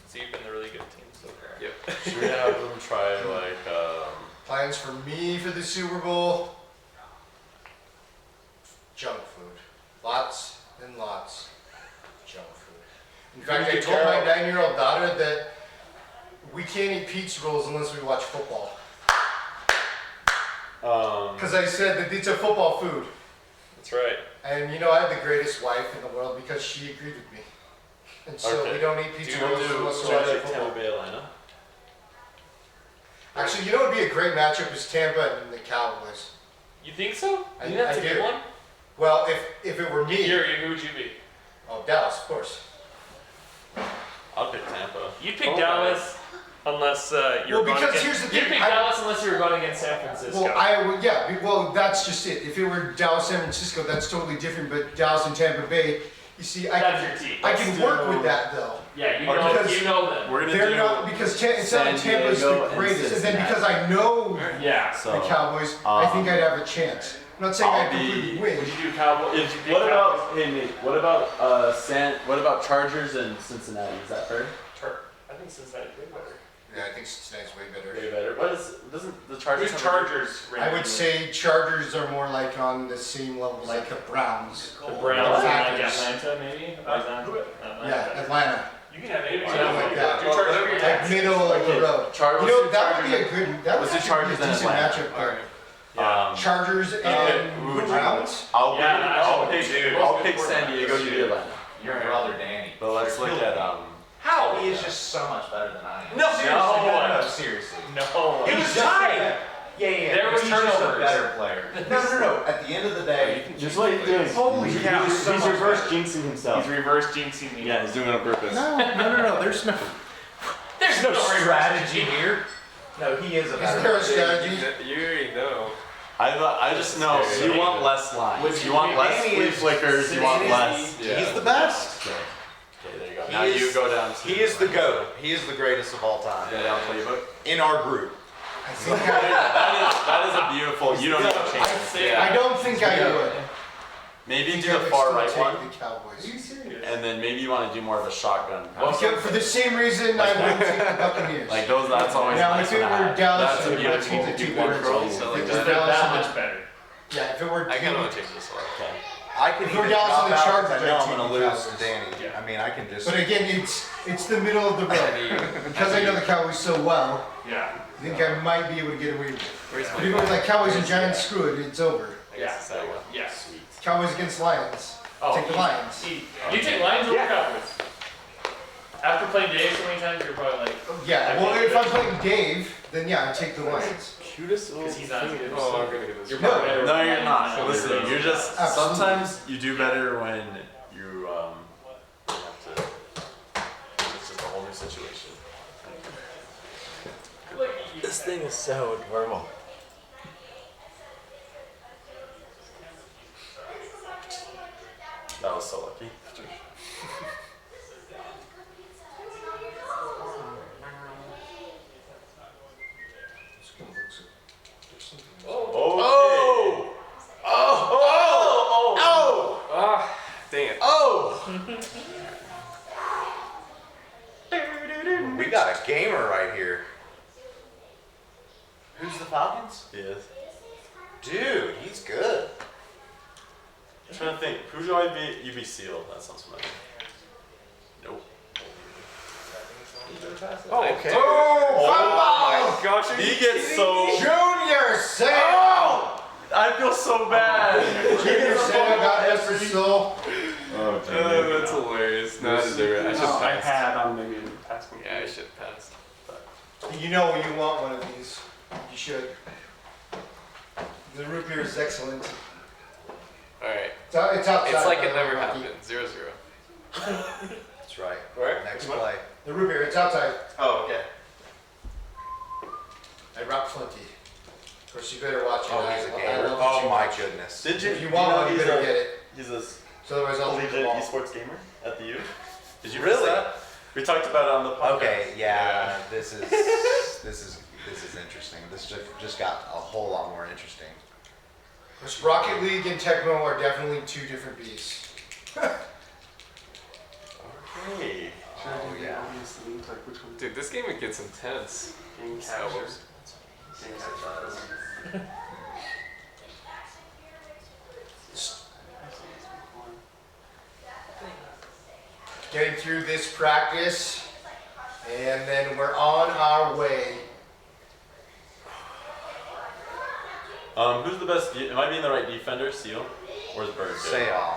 So you've been the really good team so far. Yep. Should we have them try like Plans for me for the Super Bowl? Junk food. Lots and lots of junk food. In fact, I told my 9-year-old daughter that we can't eat pizza rolls unless we watch football. Because I said that it's a football food. That's right. And you know, I have the greatest wife in the world because she agreed with me. And so we don't eat pizza rolls unless we watch football. Tampa Bay, Atlanta? Actually, you know what would be a great matchup is Tampa and the Cowboys. You think so? I You think that's a do. good one? Well, if it were me. Who would you be? Oh, Dallas, of course. I'll pick Tampa. You'd pick Dallas unless you're Well, because going here's the against, thing, you'd pick Dallas unless you were going against San Francisco. Well, I would, yeah. Well, that's just it. If it were Dallas, San Francisco, that's totally different. But Dallas and Tampa Bay, you see, I can work with that though. Yeah, you Because know them. We're gonna they're do not because it's not Tampa's the greatest, and then because I know the Cowboys, I think I'd have a chance. I'm not saying I'd completely win. Would you do Cowboys? What about Nate? What about Chargers and Cincinnati? Is that fair? I think Cincinnati's way better. Yeah, I think Cincinnati's way better. Way better. Doesn't the Chargers? Who's Chargers? I would say Chargers are more like on the same level as like the Browns. The Browns, like Packers. Atlanta, maybe. Yeah, Atlanta. You can have any Something like that. Do Chargers Like middle of the road. You know, that would be a good. That would Let's do actually be Chargers a and decent Atlanta. matchup there. Yeah. Chargers and the Browns. I'll pick San Diego. You do Atlanta. Your brother Danny. But let's look at How? He is just so much better than I am. No, Seriously. No. It was tied. Yeah. There was he's just a turnovers. better player. No. At the end of the day, just what he's doing. Holy cow! He's reverse jinxing himself. He's reverse jinxing me. Yeah, he's doing it on purpose. No. There's no strategy here. No, he is a better Is there a strategy? You already know. I just know you want less lines. You want less flea flickers. You want less. He's the best. Okay, there you go. Now you go down to. He is the GOAT. He is the greatest of all time. Go down playbook. In our group. I think That is a beautiful. You don't need to change. I don't think I would. Maybe do the far right one, The Cowboys. Are you serious? and then maybe you want to do more of a shotgun. For the same reason I would take the Buccaneers. Like those, that's always Now, nice. if it when were I- Dallas, that's a it would beautiful. be the two One birds. curl. If it was They're Dallas that and much better. yeah, if it were I kind of want to change this one. Okay. I can If we're even Dallas drop and the out Chargers, because I know I'd I'm take going to the lose to Cowboys. Danny. Yeah. I mean, I can just. But again, it's the middle of the road. Because I know the Cowboys so well, Yeah. I think I might be able to get away with it. Where's But if it was like Cowboys and Giants, screw it, it's over. I guess it's that one. Yeah. Cowboys against Lions. Take the Lions. You take Lions over Cowboys. After playing Dave so many times, you're probably like, Yeah, well, if I'm playing Dave, then yeah, I take the Lions. Cutest little because he's not good. Oh, I'm gonna get this. You're wrong. probably better. No, you're not. Listen, you're just Absolutely. sometimes you do better when you have to. It's just a whole new situation. This thing is so adorable. That was so lucky. Oh! Ah, dang it. We got a gamer right here. Who's the Falcons? Yes. Dude, he's good. I'm trying to think. Who do I be? You be Seal. That sounds familiar. Nope. Oh, okay. Oh, my gosh, are you He gets so. Junior Sam! Oh! I feel so bad. Junior Sam got us for soul. Oh, that's hilarious. No, I deserve it. I should have I passed. had on maybe the past one. Yeah, I should have passed. You know you want one of these. You should. The root beer is excellent. Alright. It's outside. It's like by it the never way, Rocky. happened. 0-0. That's right. Where? Next play. The root beer, it's outside. Oh, okay. I rock plenty. Of course, you better watch it. Oh, he's a I gamer. love it Oh too my much. goodness. Did you? If you want one, you he's better a, get it. He's a So otherwise, I'll take legit them all. esports gamer at the U. Did you Really? miss that? We talked about it on the podcast. Okay, yeah. This is interesting. This just got a whole lot more interesting. Which Rocket League and Tecmo are definitely two different beasts. Okay. Oh yeah. Dude, this game it gets intense. Game These capture. albums. Getting through this practice, And then we're on our way. Who's the best? Am I being the right defender? Seal? Or is Bird? Sayal.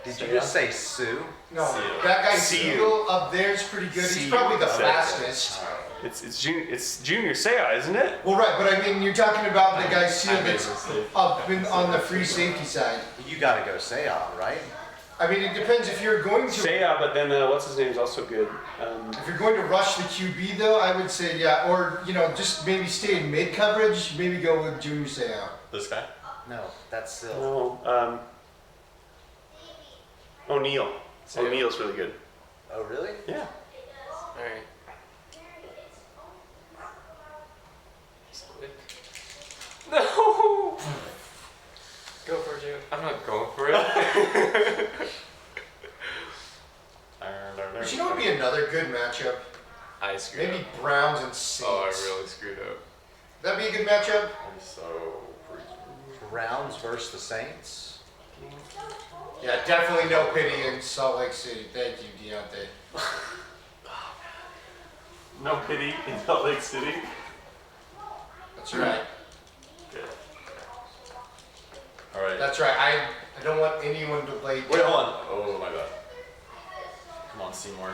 Did you just say Sue? No, Seal. that guy Seal. Seal up there is pretty good. He's probably the fastest. It's Junior Seau, isn't it? Well, right, but I mean, you're talking about the guy Seal that's up on the free safety side. You gotta go Sayal, right? I mean, it depends if you're going to. Seau, but then what's his name's also good. If you're going to rush the QB though, I would say yeah, or just maybe stay in mid coverage. Maybe go with Junior Seau. This guy? No, that's Sil. No, O'Neal. O'Neal's really good. Oh, really? Yeah. Alright. No! Go for it, June. I'm not going for it. But you know what would be another good matchup? I screwed Maybe up. Browns and Saints. Oh, I really screwed up. That'd be a good matchup. I'm so Browns versus the Saints. Yeah, definitely no pity in Salt Lake City. Thank you, Deontay. No pity in Salt Lake City. That's right. Good. All right. That's right. I don't want anyone to play. Wait, hold on. Oh my god. Come on, Seymour.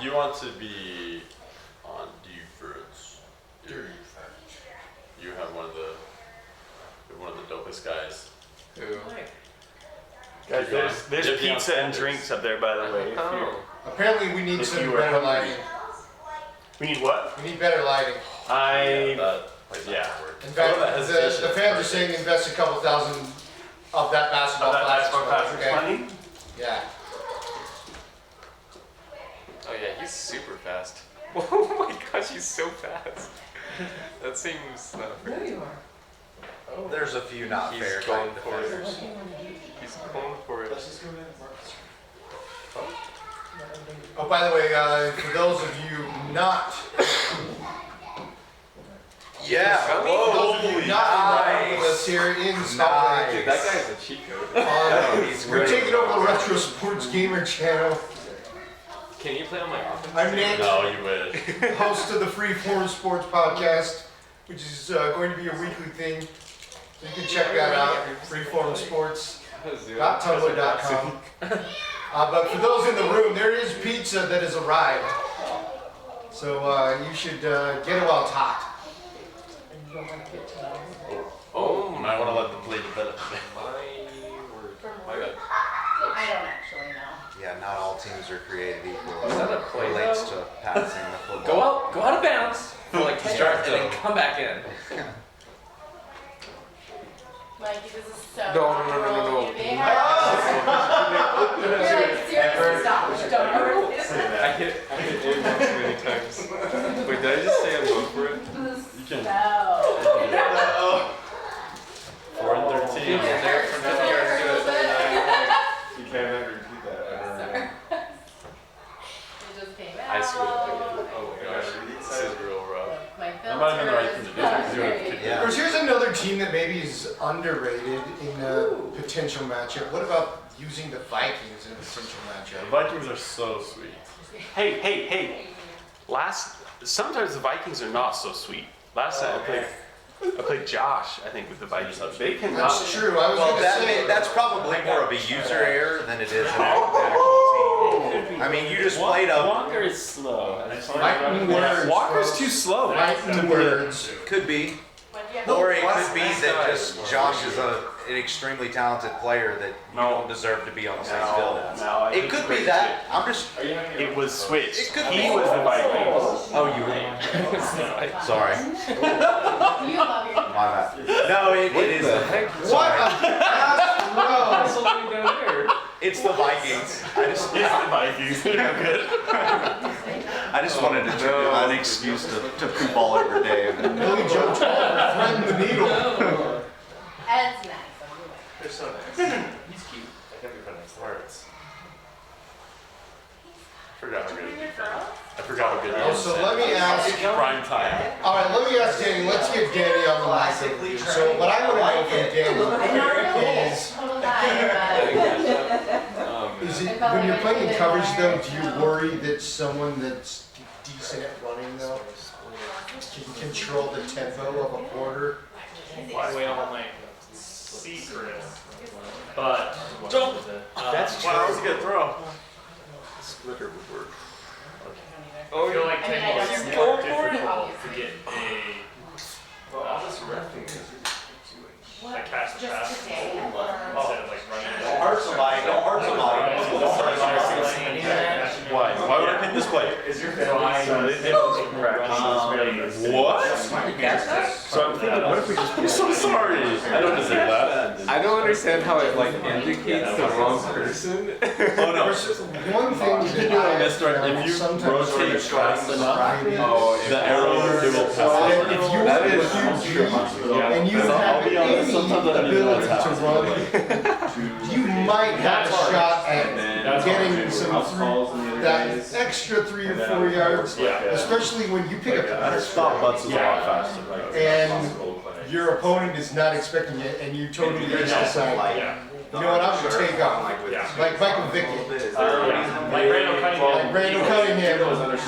You want to be on defense. You have one of the dopest guys. Who? Guys, there's Give me pizza on and drinks up there, by the way. Apparently, we need If some you were better hungry. lighting. We need what? We need better lighting. Yeah. In fact, the fans are saying invest a couple thousand of that basketball classic okay? money? Yeah. Oh yeah, he's super fast. Oh my gosh, he's so fast. That seems not fair. There you are. Oh. There's a few not He's fair going kind of for it. defenders. He's going for it. Oh, by the way, for those of you not. Yeah. Whoa. Those of you not with us here in Salt Lake. Dude, that guy's a cheat code. We're taking over the Retro Sports Gamer channel. Can you play on my offense? I'm Nick, No, you wish. host of the Freeform Sports Podcast, which is going to be a weekly thing. So you can check that out, freeformsports.tumblr.com. But for those in the room, there is pizza that has arrived. So you should get it while it's hot. Oh, you might want to let them play develop. My word. My bad. I don't actually know. Yeah, not all teams are created equal. Is that a play, relates though? to passing the football. Go out of bounds for like 10 yards and then come back in. Mikey, this is so No. cruel. You being You're like, seriously, stop. Don't I hit A once many times. Wait, did I just say I'm going for it? You can. No. 4 and 13. There for 10 yards. You can't ever repeat that ever. It just came out. I screwed up again. Oh my gosh. This is real rough. My That might have been the right thing to do because you would have kicked Yeah. Of course, here's another team that maybe is underrated in a potential matchup. What about using the Vikings in a potential The matchup? Vikings are so sweet. Hey. Sometimes the Vikings are not so sweet. Last time I played Josh, I think, with the Vikings. They can That's true. I was Well, going to say that's probably more of a user error than it is an actual team. I mean, you just played a. Walker is slow. Fighting words. Walker's too slow. Fighting words. Could be. What do you have? Or it could be that just Josh is an extremely talented player that you don't deserve to be on the same field as. No, It could be that. I'm just. It was switched. It could He be. was the Vikings. Oh, you were. Sorry. You love your My bad. No, it is. What a pass throw. down there. It's the Vikings. It's the Vikings. They're good. I just wanted to give an excuse to poop all over Dave. Billy Joe Tall, threading the needle. Ed's nice. They're so nice. He's cute. I can't be friends with hearts. I forgot how good he Oh, is. so let me ask. Prime time. All right, let me ask Danny. Let's get Danny on the line. So what I want to know from Danny is when you're playing in coverage though, do you worry that someone that's decent at running though can control the tempo of a quarter? Way all my secrets. But don't. That's true. Wow, that was a good throw. Splitter would work. I feel like Tecmo is more difficult to get a catch the pass instead of like running. Don't hurt somebody. Don't hurt somebody. Why? Why would I pick this play? Is your What? So I'm thinking, what if we just? I'm so sorry. I don't deserve that. I don't understand how it like indicates the wrong person. Oh no. One thing You can do it on this door. If you rotate fast enough, the arrow will pass. If you That were is a QB and you have I'll be honest, any sometimes I don't even know ability what's to run, you might have a shot at getting some that extra 3 or 4 yards, especially when you pick up the Stop butts is a lot faster. and your opponent is not expecting it, and you totally just decide, you know what, I'm going to take off. Like Michael Vick, Like Randall Cunningham.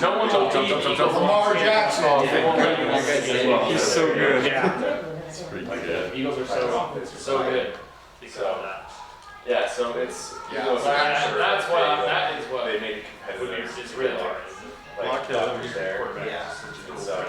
No one will beat Lamar Jackson. He's so good. Yeah. It's pretty good. Eagles are so good. Because of that. Yeah, so it's That's what that is what they make it would be competitive. it's really hard. Like doctors there. Yeah. So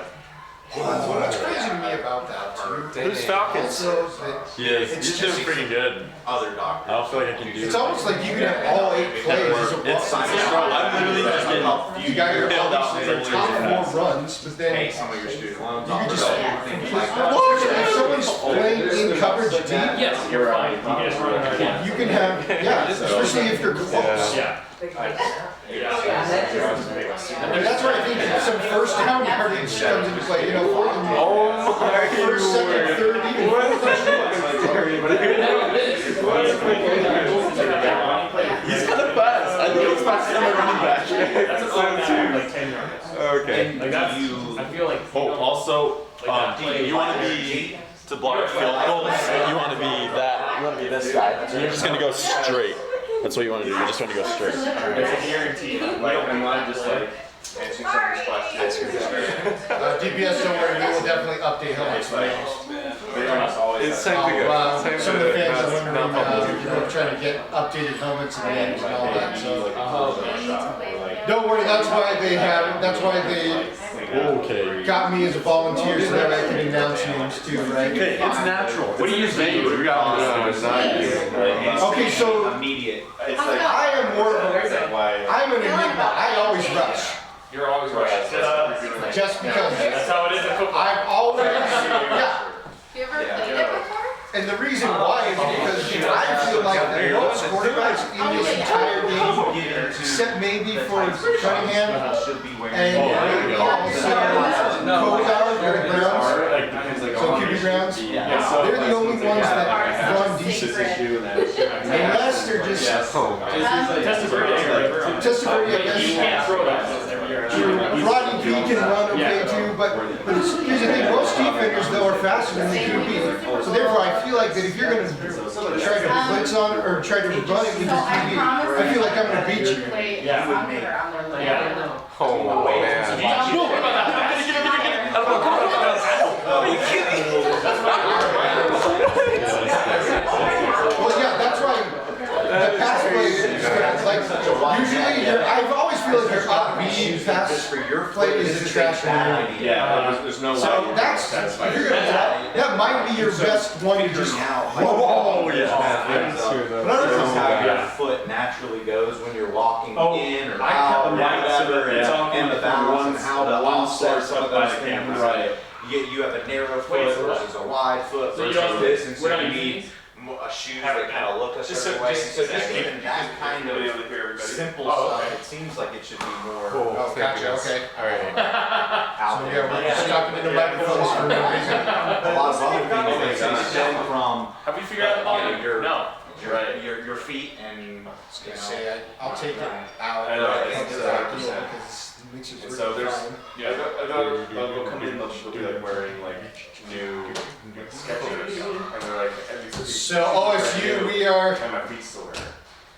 What's crazy to me about that too? who's Falcons? Also, that He is. He's doing pretty good. Other doctors. I don't feel like I can do. it's almost like you can have all 8 plays as a It's run. I'm literally just getting You got your bailed out top 4 runs, but then Pay some of your student loans. you can just things like that. if someone's playing in coverage deep, Yes, you're fine. You can just run it again. you can have especially if they're close. Yeah. And that's where I think some first down yardage comes into play. You know, first, second, third, even fourth. He's kind of fast. I think he's faster than my running back. That's an odd time, like 10 yards. Okay. Like that's, I feel like. Oh, also, you want to be to block field goals. You want to be that. You want to be this guy. So you're just gonna go straight. That's what you want to do. You're just going to go straight. It's a guarantee. Like, and I just like answering some of these questions. DPS, don't worry, we will definitely update helmets. It's time to go. Some of the fans are wondering, trying to get updated helmets and names and all that. So don't worry, that's why they got me as a volunteer so that I can announce names too, right? Okay, it's natural. What do you think? We got Okay, so Immediate. It's like I am more of a, I'm an enigma. I always rush. You're always right. Just because That's how it is in football. I've always, yeah. You ever played it before? And the reason why is because I feel like the most quarterbacks in this entire game, except maybe for Cunningham and maybe also Kozar or Browns, so QB Browns, they're the only ones that run decent. The rest are just Testaverde, I guess. You can't throw that. Rodney P can run okay too, but here's the thing, most defenders though are faster than the QB. So therefore I feel like that if you're going to try to blitz on or try to run it with your QB, I feel like I'm going to beat you. Yeah. Oh man. Well, yeah, that's why the pass play is like usually I've always feel like your upbeat pass play is the trash can. yeah, there's no So that's if you're gonna that might be your best one to just oh yeah. This is how your foot naturally goes when you're walking in or I out or cut them right so whatever, that and the balance and how to offset some of those the camera. things. Right. You have a narrow foot versus a wide foot So you versus don't- this, and we're so not you using need shoes that kind of look a certain way. So just even that kind of simple stuff, it seems like it should be more Oh, gotcha, okay. Alright. out So there. yeah, we're just talking into microphones for no reason. A lot of other things that stem from Have we figured out the ball? your No. your feet and Say I'll take it out. I know, Because it's, it makes it so really there's, fine. yeah, they'll come in, they'll be like wearing like new Skechers, and they're like, at least So OSU, we are and my feet still hurt.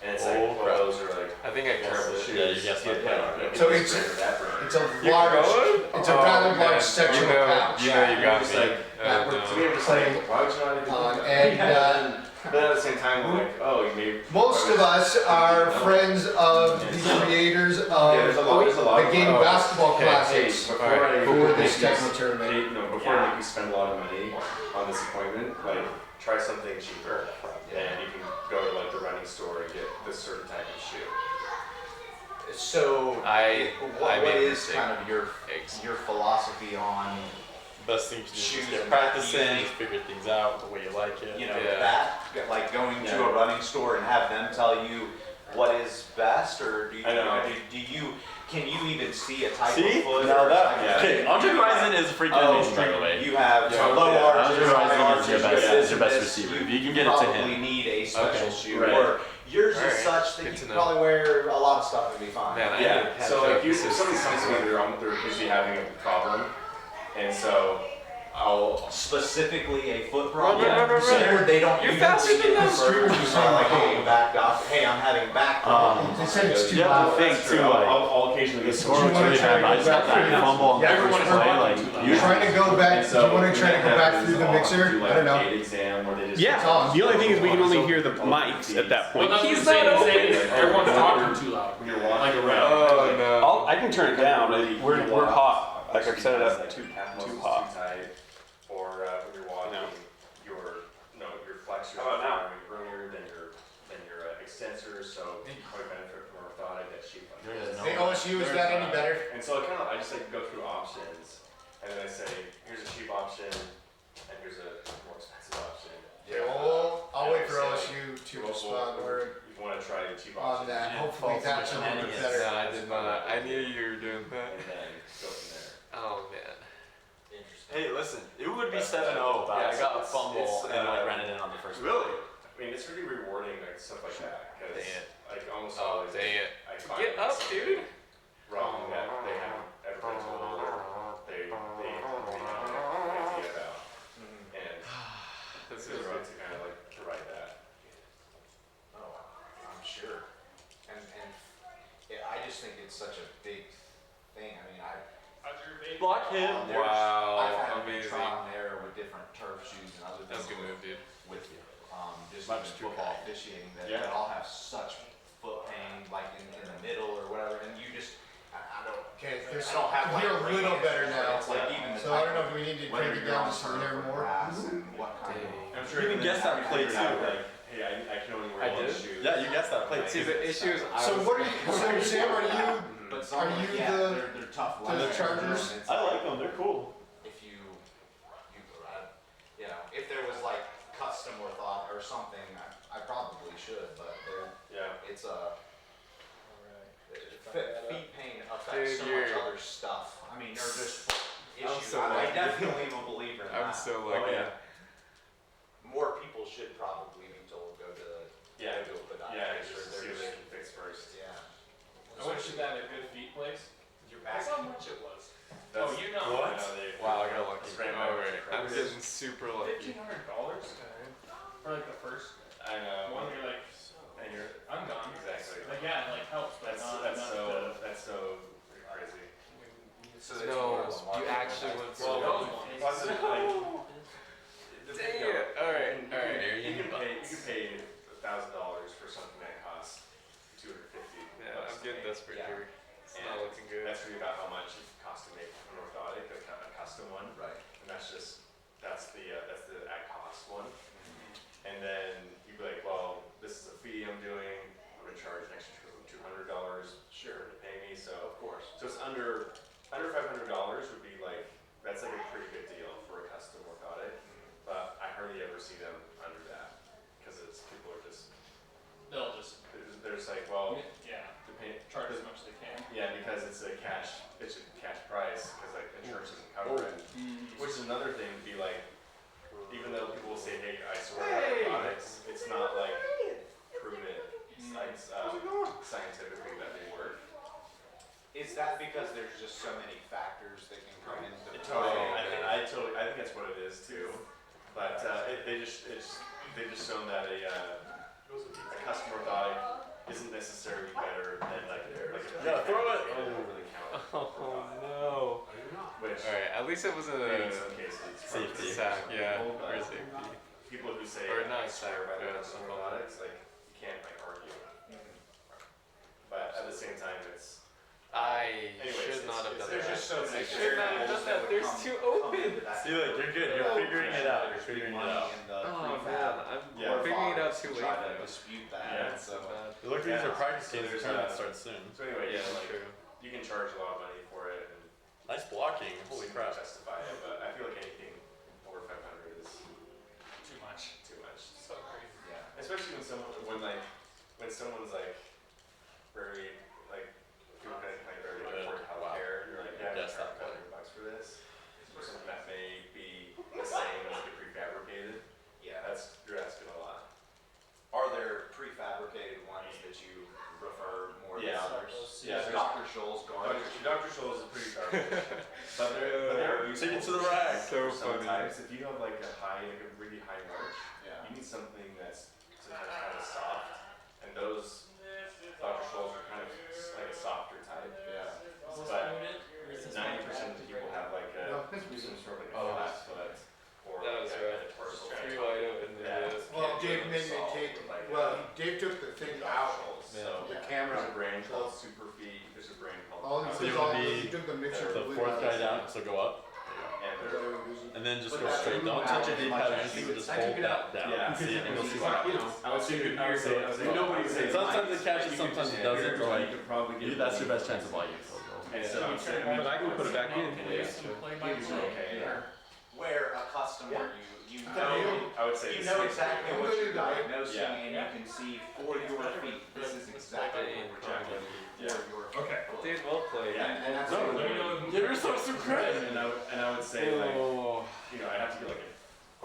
And it's like, well, those are like think I guessed it. Yeah, you guessed it. So it's a rather large section of pouch. You know you got me. That we're playing on, but at the same time, we're like, oh, you made. most of us are friends of the creators of the game Basketball Classics Before I for this Tecmo tournament. before I make you spend a lot of money on this equipment, like try something cheaper, and you can go to like the running store and get this certain type of shoe. So, what is kind of your philosophy on best thing to do is shoes just get and practicing, figure things out the way you like it. You know, that, like going to a running store and have them tell you what is best, or do you, can you even see a type of foot? Now that, okay, Andre Rison is freaking amazing, by the way. You have low arches, high arches, is your best receiver. If you can get it to him. You probably need a special shoe, or yours is such that you can probably wear a lot of stuff and be fine. So like if somebody comes to me, they're busy having a problem, and so I'll specifically a foot problem. They don't. You're faster than them. You say like, hey, I'm having back problems. They said it's too loud. loud. Think too, like, I'll occasionally get score really bad. I just got that fumble on the first play. Like, You're trying to go back. Do you want to try to go back through the mixer? I don't know. Yeah, the only thing is we can only hear the mics at that point. He's not open. Everyone's talking too loud. When you're walking around. Oh no. I can turn it down. We're hot. Like I've set it up too hot. Or when you're walking, your flexors How about now? are earlier than your extensors, so you probably benefit from orthotic that sheep. Hey, OSU, is that any better? And so I just like go through options, and then I say, here's a cheap option, and here's a more expensive option. I'll wait for OSU to respond. You want to try the cheap On option. that, hopefully that's a little bit better. No, I did not. I knew you were doing that. And then go from there. Oh man. hey, listen, it would be 7-0, but I got a fumble and ran it in on the first play. Really? I mean, it's really rewarding, like stuff like that, because like almost always, I find Get up, dude. wrong that they haven't ever been told, they have no idea about, and this is right to kind of like to write that. Oh, I'm sure. And I just think it's such a big thing. I mean, Block him. I've had amazing. trial and error with different turf shoes and other things. That's a good move, dude. With you, just Much in too football high. officiating that I'll have such foot pain, like in the middle or whatever, and you just I don't. Okay, I don't have like you're a little better now. It's like even the So I don't know if we need to whether crank it you're down on just a turf little or more. grass and what kind of. I'm sure You can guess that play too. Like, hey, I can only wear I one did? shoe. Yeah, you guessed that play See, too. the issue is So what are you? So Sam, are you? But Are you they're tough. the Chargers? It's I like them, they're cool. If you know, if there was like custom or thought or something, I probably should, but it's a. Feet pain affects so much other stuff. I mean, they're just issues. so I lucky. definitely am a believer in I'm that. so lucky. More people should probably be told go to a podiatrist or See what there's. they can fix first. Yeah. I wish you had a good feet place. Your That's back. how much it was. That's, you know. What? Wow, I got lucky. It's right back Alright, to I'm Christ. getting super lucky. $1,500 for like the first I know. one. You're like, And you're I'm gone. exactly. Like yeah, it like helps, but That's not so crazy. So No, you actually went so Well, lucky. Plus, like, Dang it. Alright, alright. You can pay $1,000 for something that costs $250. Yeah, I'm getting desperate here. It's not looking good. That's really about how much it costs to make an orthotic, a custom one. Right. And that's the at cost one. And then you'd be like, well, this is a fee I'm doing. I'm gonna charge an extra $200 to pay me. So of course. So it's under $500 would be like, that's like a pretty good deal for a custom orthotic. But I hardly ever see them under that because people are just they're just like, well, charge as much as they can. yeah, because it's a cash price because like insurance doesn't cover it. Which is another thing to be like, even though people will say, hey, I swear by products, it's not like proven scientifically that they work. Is that because there's just so many factors that can come into play? I think that's what it is too. But they just shown that a custom orthotic isn't necessarily better than like a Yeah, throw it. doesn't really count. Oh no. Which Alright, at least it wasn't in a some cases Safety. sack, yeah, people, or but safety. people who say Or not swear sack, by the yeah, consumer products, like you can't like argue. But at the same time, it's I anyways, should not have done There's that. just so I many should not have done that. There's two open. See, look, you're good. You're figuring it out. You're figuring it out. Oh man, I'm Yeah. figuring it out too late. Try to though. dispute Yeah, that. That's so bad. It looks like these are practice So games. The there's, tournament uh, starts soon. so anyway, Yeah, yeah, that's like true. you can charge a lot of money for it and Nice blocking. Holy crap. justify it, but I feel like anything over 500 is Too much. too much. So crazy. Yeah, especially when someone's like very like doing like very like for healthcare, you're like, yeah, I'm Guess charge that way. $500 for this. For something that may be the same as the prefabricated. Yeah. You're asking a lot. Are there prefabricated ones that you prefer more than Yeah. others? Yeah. Dr. Scholl's garbage. Dr. Scholl's is pretty garbage. but they're Take it to the rack. So some funny. types. If you have like a really high march, Yeah. you need something that's sometimes kind of soft. And those Dr. Scholl's are kind of like a softer type. Yeah. But 90% of the people have like some sort of like a flat foot or That was like rough. a tarsal Pretty type. wide open Yeah. there. Well, Dave made me take, Dave took the thing out. So The there's camera. a brand called Superfeet. There's a brand called All So he you took, wanna all, be he took the mixture. The fourth guy down, so go up. and And then just go straight. Don't touch a D-pad or anything, just hold that down. Yeah. See, and you'll see what happens. I would say nobody says Sometimes it catches, sometimes it doesn't, or like, you could probably get that's your best chance of liking. And so But I can put it back in. okay. Where a customer, you I know, would say you this know is- exactly what you're diagnosing, Yeah. and you can see for your feet, this is exactly what we're trying to do Yeah. for your feet. Okay. Dude, well played. Yeah. And that's No, what give yourself some credit. And I would say like, Oh, you know, I have to get like to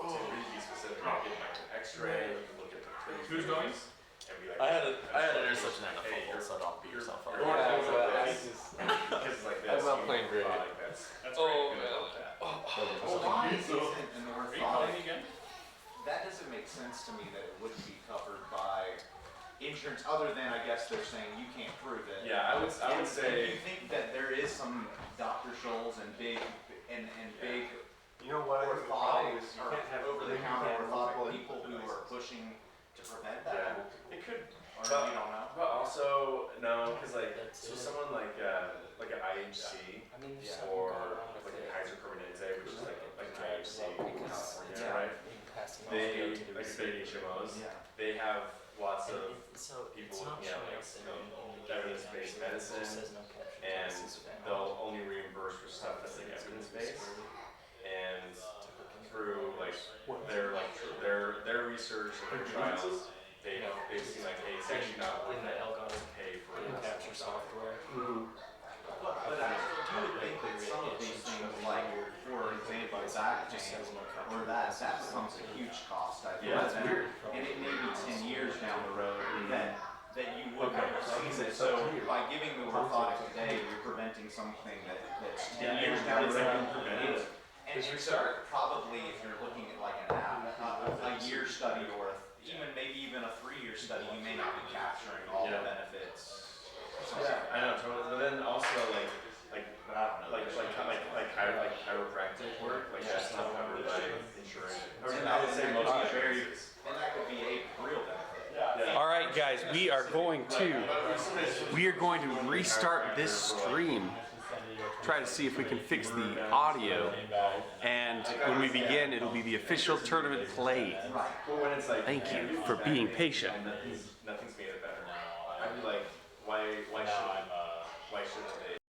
really be specific. I get like an X-ray, look at the Who's going? and be like, I had an interception and a fumble, so don't beat yourself up. Because like that's I'm not playing great. That's Oh, great. man. why isn't an orthotic? again? That doesn't make sense to me that it wouldn't be covered by insurance, other than I guess they're saying you can't prove it. Yeah, I would And say. you think that there is some Dr. Scholl's and big big You know what? orthotics or over-the-counter orthotic people who are pushing to prevent Yeah, that? it could. Or But- you don't know? But also no, because like That's so it. someone like an IHC I mean, Yeah. or like a Kaiser Permanente, which is like an IHC in California, Yeah. right? They to the like big HMOs. Yeah. They have lots of so people it's not looking at showing like up in the evidence-based medicine, and they'll only reimburse for stuff that's like evidence-based. And through like their research and their trials, they've seen like, hey, it's actually not worth in the it Elgato to pay for capture software. But I would think that some of these things, like, for example, back pain, or that becomes a huge cost, I Yeah, that's think. weird. And it may be 10 years down the road that you would Okay. never see it. So by giving the orthotic today, you're preventing something that's 10 Yeah, years down the it's like road. preventative. And so probably if you're looking at like a year study or maybe even a 3-year study, you may not be capturing all the Yeah. benefits. Yeah, I know totally. But then also like chiropractic work, like that's not covered by insurance. And I would say most that of could be it. very, and that could be a real benefit. Yeah. All right, guys, we are going to restart this stream. Try to see if we can fix the audio. And when we begin, it'll be the official tournament play. But when it's like, Thank you for being patient. Nothing's made it better. I'd be like, why should they?